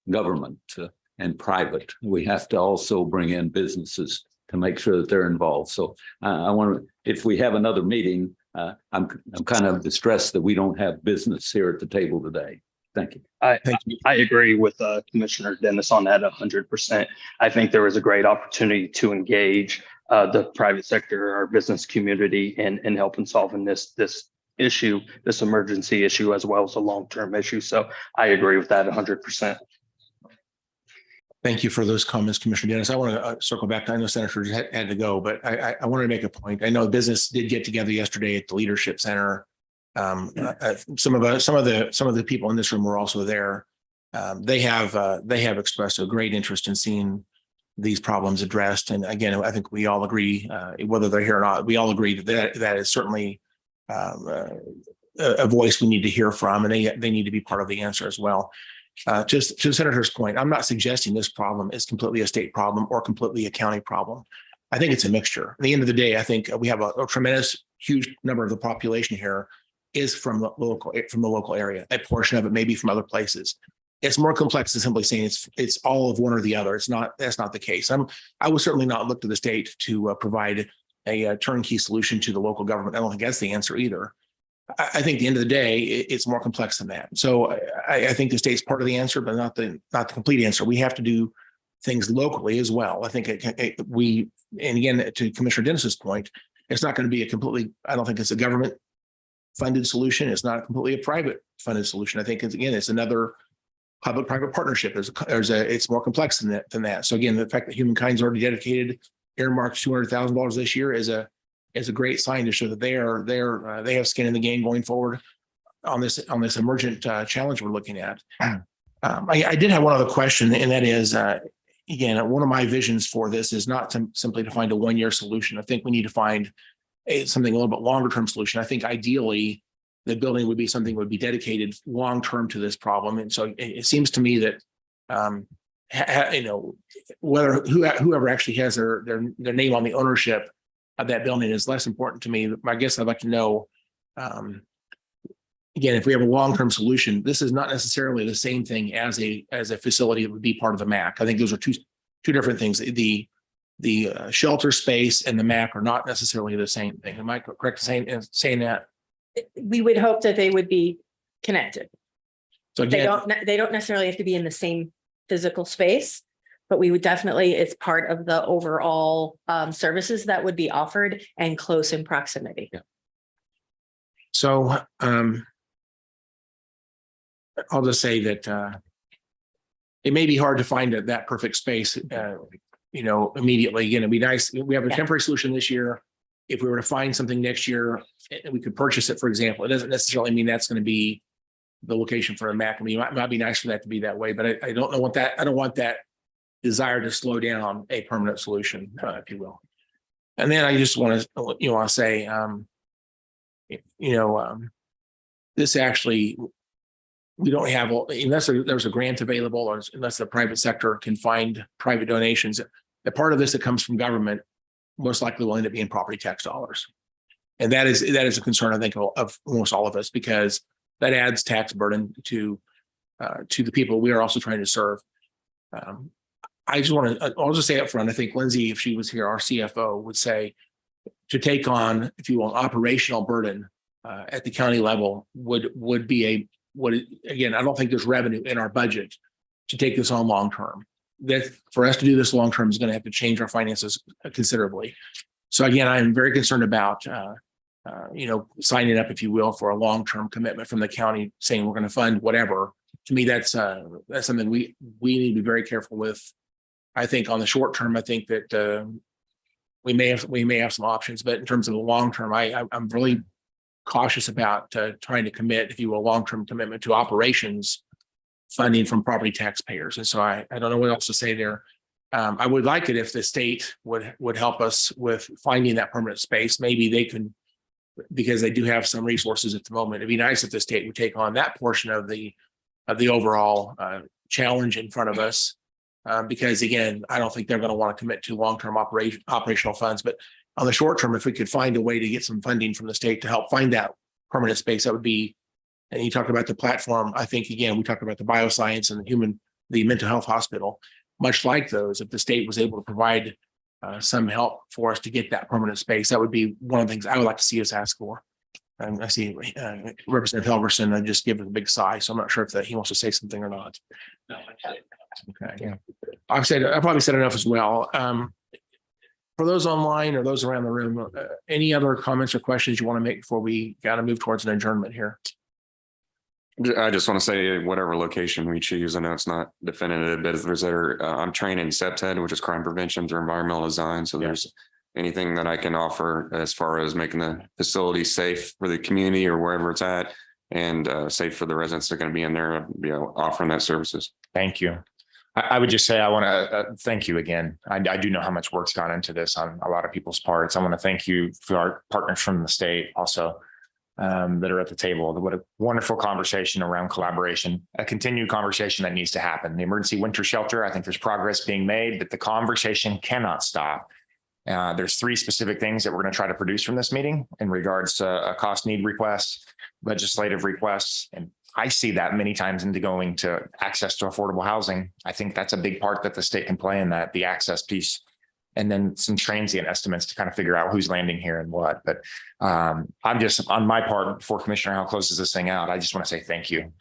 S4: government and private. We have to also bring in businesses to make sure that they're involved. So I want to, if we have another meeting, I'm kind of distressed that we don't have business here at the table today. Thank you.
S13: I agree with Commissioner Dennis on that 100%. I think there was a great opportunity to engage the private sector, our business community, in helping solving this issue, this emergency issue, as well as a long-term issue. So I agree with that 100%.
S2: Thank you for those comments, Commissioner Dennis. I want to circle back. I know Senator had to go, but I wanted to make a point. I know business did get together yesterday at the Leadership Center. Some of the people in this room were also there. They have expressed a great interest in seeing these problems addressed. And again, I think we all agree, whether they're here or not, we all agree that is certainly a voice we need to hear from, and they need to be part of the answer as well. Just to the senator's point, I'm not suggesting this problem is completely a state problem or completely a county problem. I think it's a mixture. At the end of the day, I think we have a tremendous, huge number of the population here is from the local area. A portion of it may be from other places. It's more complex than simply saying it's all of one or the other. That's not the case. I would certainly not look to the state to provide a turnkey solution to the local government. I don't think that's the answer either. I think at the end of the day, it's more complex than that. So I think the state's part of the answer, but not the complete answer. We have to do things locally as well. I think and again, to Commissioner Dennis's point, it's not going to be I don't think it's a government funded solution. It's not completely a private funded solution. I think it's another public-private partnership. It's more complex than that. So again, the fact that Humankind's already dedicated, earmarked $200,000 this year is a great sign to show that they have skin in the game going forward on this emergent challenge we're looking at. I did have one other question, and that is, again, one of my visions for this is not simply to find a one-year solution. I think we need to find something a little bit longer term solution. I think ideally the building would be something that would be dedicated long term to this problem. And so it seems to me that whoever actually has their name on the ownership of that building is less important to me. I guess I'd like to know, again, if we have a long term solution, this is not necessarily the same thing as a facility that would be part of the MAC. I think those are two different things. The shelter space and the MAC are not necessarily the same thing. Am I correct in saying that?
S11: We would hope that they would be connected.
S2: So
S11: They
S2: again,
S11: don't necessarily have to be in the same physical space, but we would definitely, it's part of the overall services that would be offered and close in proximity.
S2: Yeah. So I'll just say that it may be hard to find that perfect space, immediately. Again, it'd be nice. We have a temporary solution this year. If we were to find something next year and we could purchase it, for example, it doesn't necessarily mean that's going to be the location for a MAC. I mean, it might be nice for that to be that way, but I don't know what that, I don't want that desire to slow down a permanent solution, if you will. And then I just want to, say, this actually, we don't have, unless there's a grant available or unless the private sector can find private donations, the part of this that comes from government most likely will end up being property tax dollars. And that is a concern, I think, of almost all of us, because that adds tax burden to the people we are also trying to serve. I'll just say up front, I think Lindsay, if she was here, our CFO, would say to take on, if you will, an operational burden at the county level would be again, I don't think there's revenue in our budget to take this on long term. That for us to do this long term is going to have to change our finances considerably. So again, I am very concerned about signing up, if you will, for a long term commitment from the county saying we're going to fund whatever. To me, that's something we need to be very careful with. I think on the short term, I think that we may have some options, but in terms of the long term, I'm really cautious about trying to commit, if you will, long-term commitment to operations funding from property taxpayers. And so I don't know what else to say there. I would like it if the state would help us with finding that permanent space. Maybe they can, because they do have some resources at the moment. It'd be nice if the state would take on that portion of the overall challenge in front of us. Because again, I don't think they're going to want to commit to long-term operational funds, but on the short term, if we could find a way to get some funding from the state to help find that permanent space, that would be, and you talked about the platform. I think, again, we talked about the bioscience and the mental health hospital, much like those, if the state was able to provide some help for us to get that permanent space, that would be one of the things I would like to see us ask for. I see Representative Helverson and just give it a big sigh. So I'm not sure if he wants to say something or not. Okay. Yeah. I probably said enough as well. For those online or those around the room, any other comments or questions you want to make before we kind of move towards an adjournment here?
S6: I just want to say whatever location we choose, I know it's not definitive, but if there's I'm trained in CEPTED, which is crime prevention through environmental design. So there's anything that I can offer as far as making the facility safe for the community or wherever it's at, and safe for the residents that are going to be in there, offering that services.
S12: Thank you. I would just say I want to thank you again. I do know how much work's gone into this on a lot of people's parts. I want to thank you for our partners from the state also that are at the table. What a wonderful conversation around collaboration, a continued conversation that needs to happen. The emergency winter shelter, I think there's progress being made, but the conversation cannot stop. There's 3 specific things that we're going to try to produce from this meeting in regards to a cost need request, legislative requests, and I see that many times into going to access to affordable housing. I think that's a big part that the state can play in that, the access piece, and then some transient estimates to kind of figure out who's landing here and what. But I'm just, on my part, before Commissioner Howe closes this thing out, I just want to say thank you.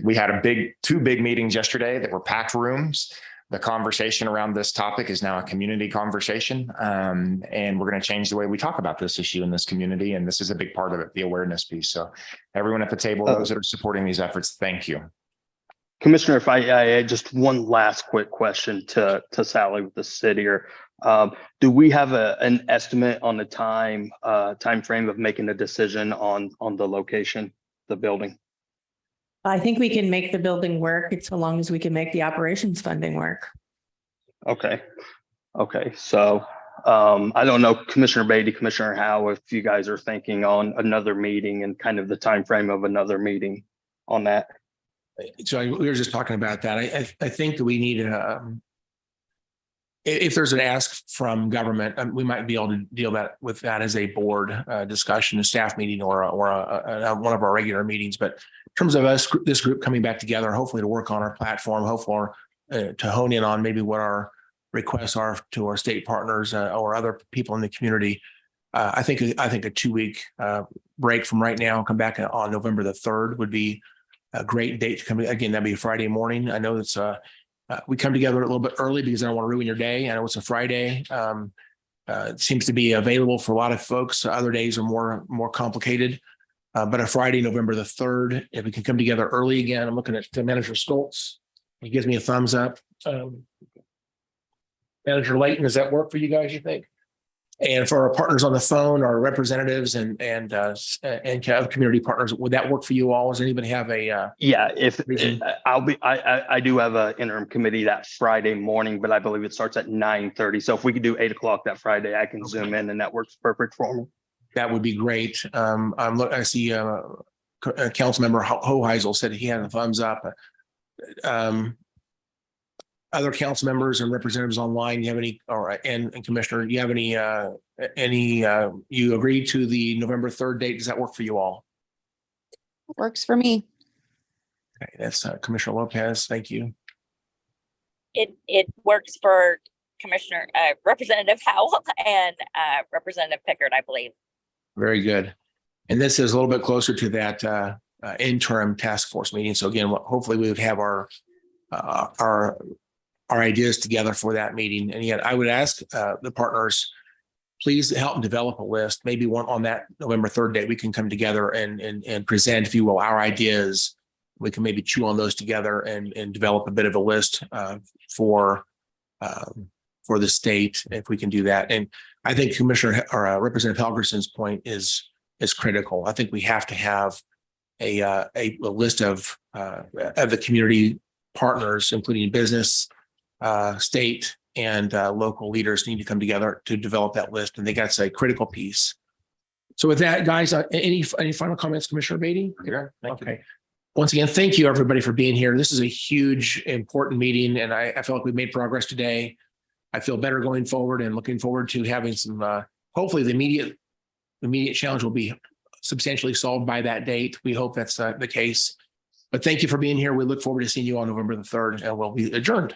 S12: We had 2 big meetings yesterday that were packed rooms. The conversation around this topic is now a community conversation, and we're going to change the way we talk about this issue in this community. And this is a big part of it, the awareness piece. So everyone at the table, those that are supporting these efforts, thank you.
S13: Commissioner, if I just one last quick question to Sally with the city here. Do we have an estimate on the time frame of making a decision on the location, the building?
S11: I think we can make the building work. It's so long as we can make the operations funding work.
S13: Okay. So I don't know, Commissioner Beatty, Commissioner Howe, if you guys are thinking on another meeting and kind of the time frame of another meeting on that.
S2: So we were just talking about that. I think that we need if there's an ask from government, we might be able to deal with that as a board discussion, a staff meeting, or one of our regular meetings. But in terms of us, this group coming back together, hopefully to work on our platform, hopefully to hone in on maybe what our requests are to our state partners or other people in the community. I think a 2-week break from right now, come back on November the 3rd would be a great date to come. Again, that'd be a Friday morning. I know it's we come together a little bit early because I don't want to ruin your day. I know it's a Friday. It seems to be available for a lot of folks. Other days are more complicated. But a Friday, November the 3rd, if we can come together early again, I'm looking at Manager Stoltz. He gives me a thumbs up. Manager Layton, does that work for you guys, you think? And for our partners on the phone, our representatives and community partners, would that work for you all? Does anybody have a?
S13: Yeah, if
S2: reason?
S13: I do have an interim committee that Friday morning, but I believe it starts at 9:30. So if we could do 8 o'clock that Friday, I can zoom in and that works perfect for me.
S2: That would be great. I see Councilmember Hoheisel said he had a thumbs up. Other council members and representatives online, you have any, all right, and Commissioner, you have any, you agree to the November 3rd date? Does that work for you all?
S15: Works for me.
S2: Okay, that's Commissioner Lopez. Thank you.
S17: It works for Commissioner, Representative Howell and Representative Pickard, I believe.
S2: Very good. And this is a little bit closer to that interim task force meeting. So again, hopefully we would have our ideas together for that meeting. And yet I would ask the partners, please help develop a list. Maybe one on that November 3rd date, we can come together and present, if you will, our ideas. We can maybe chew on those together and develop a bit of a list for the state, if we can do that. And I think Commissioner or Representative Helgerson's point is critical. I think we have to have a list of the community partners, including business, state and local leaders need to come together to develop that list. And I think that's a critical piece. So with that, guys, any final comments, Commissioner Beatty?
S12: Sure. Thank you.
S2: Once again, thank you everybody for being here. This is a huge, important meeting, and I feel like we've made progress today. I feel better going forward and looking forward to having some, hopefully the immediate challenge will be substantially solved by that date. We hope that's the case. But thank you for being here. We look forward to seeing you on November the 3rd, and we'll be adjourned.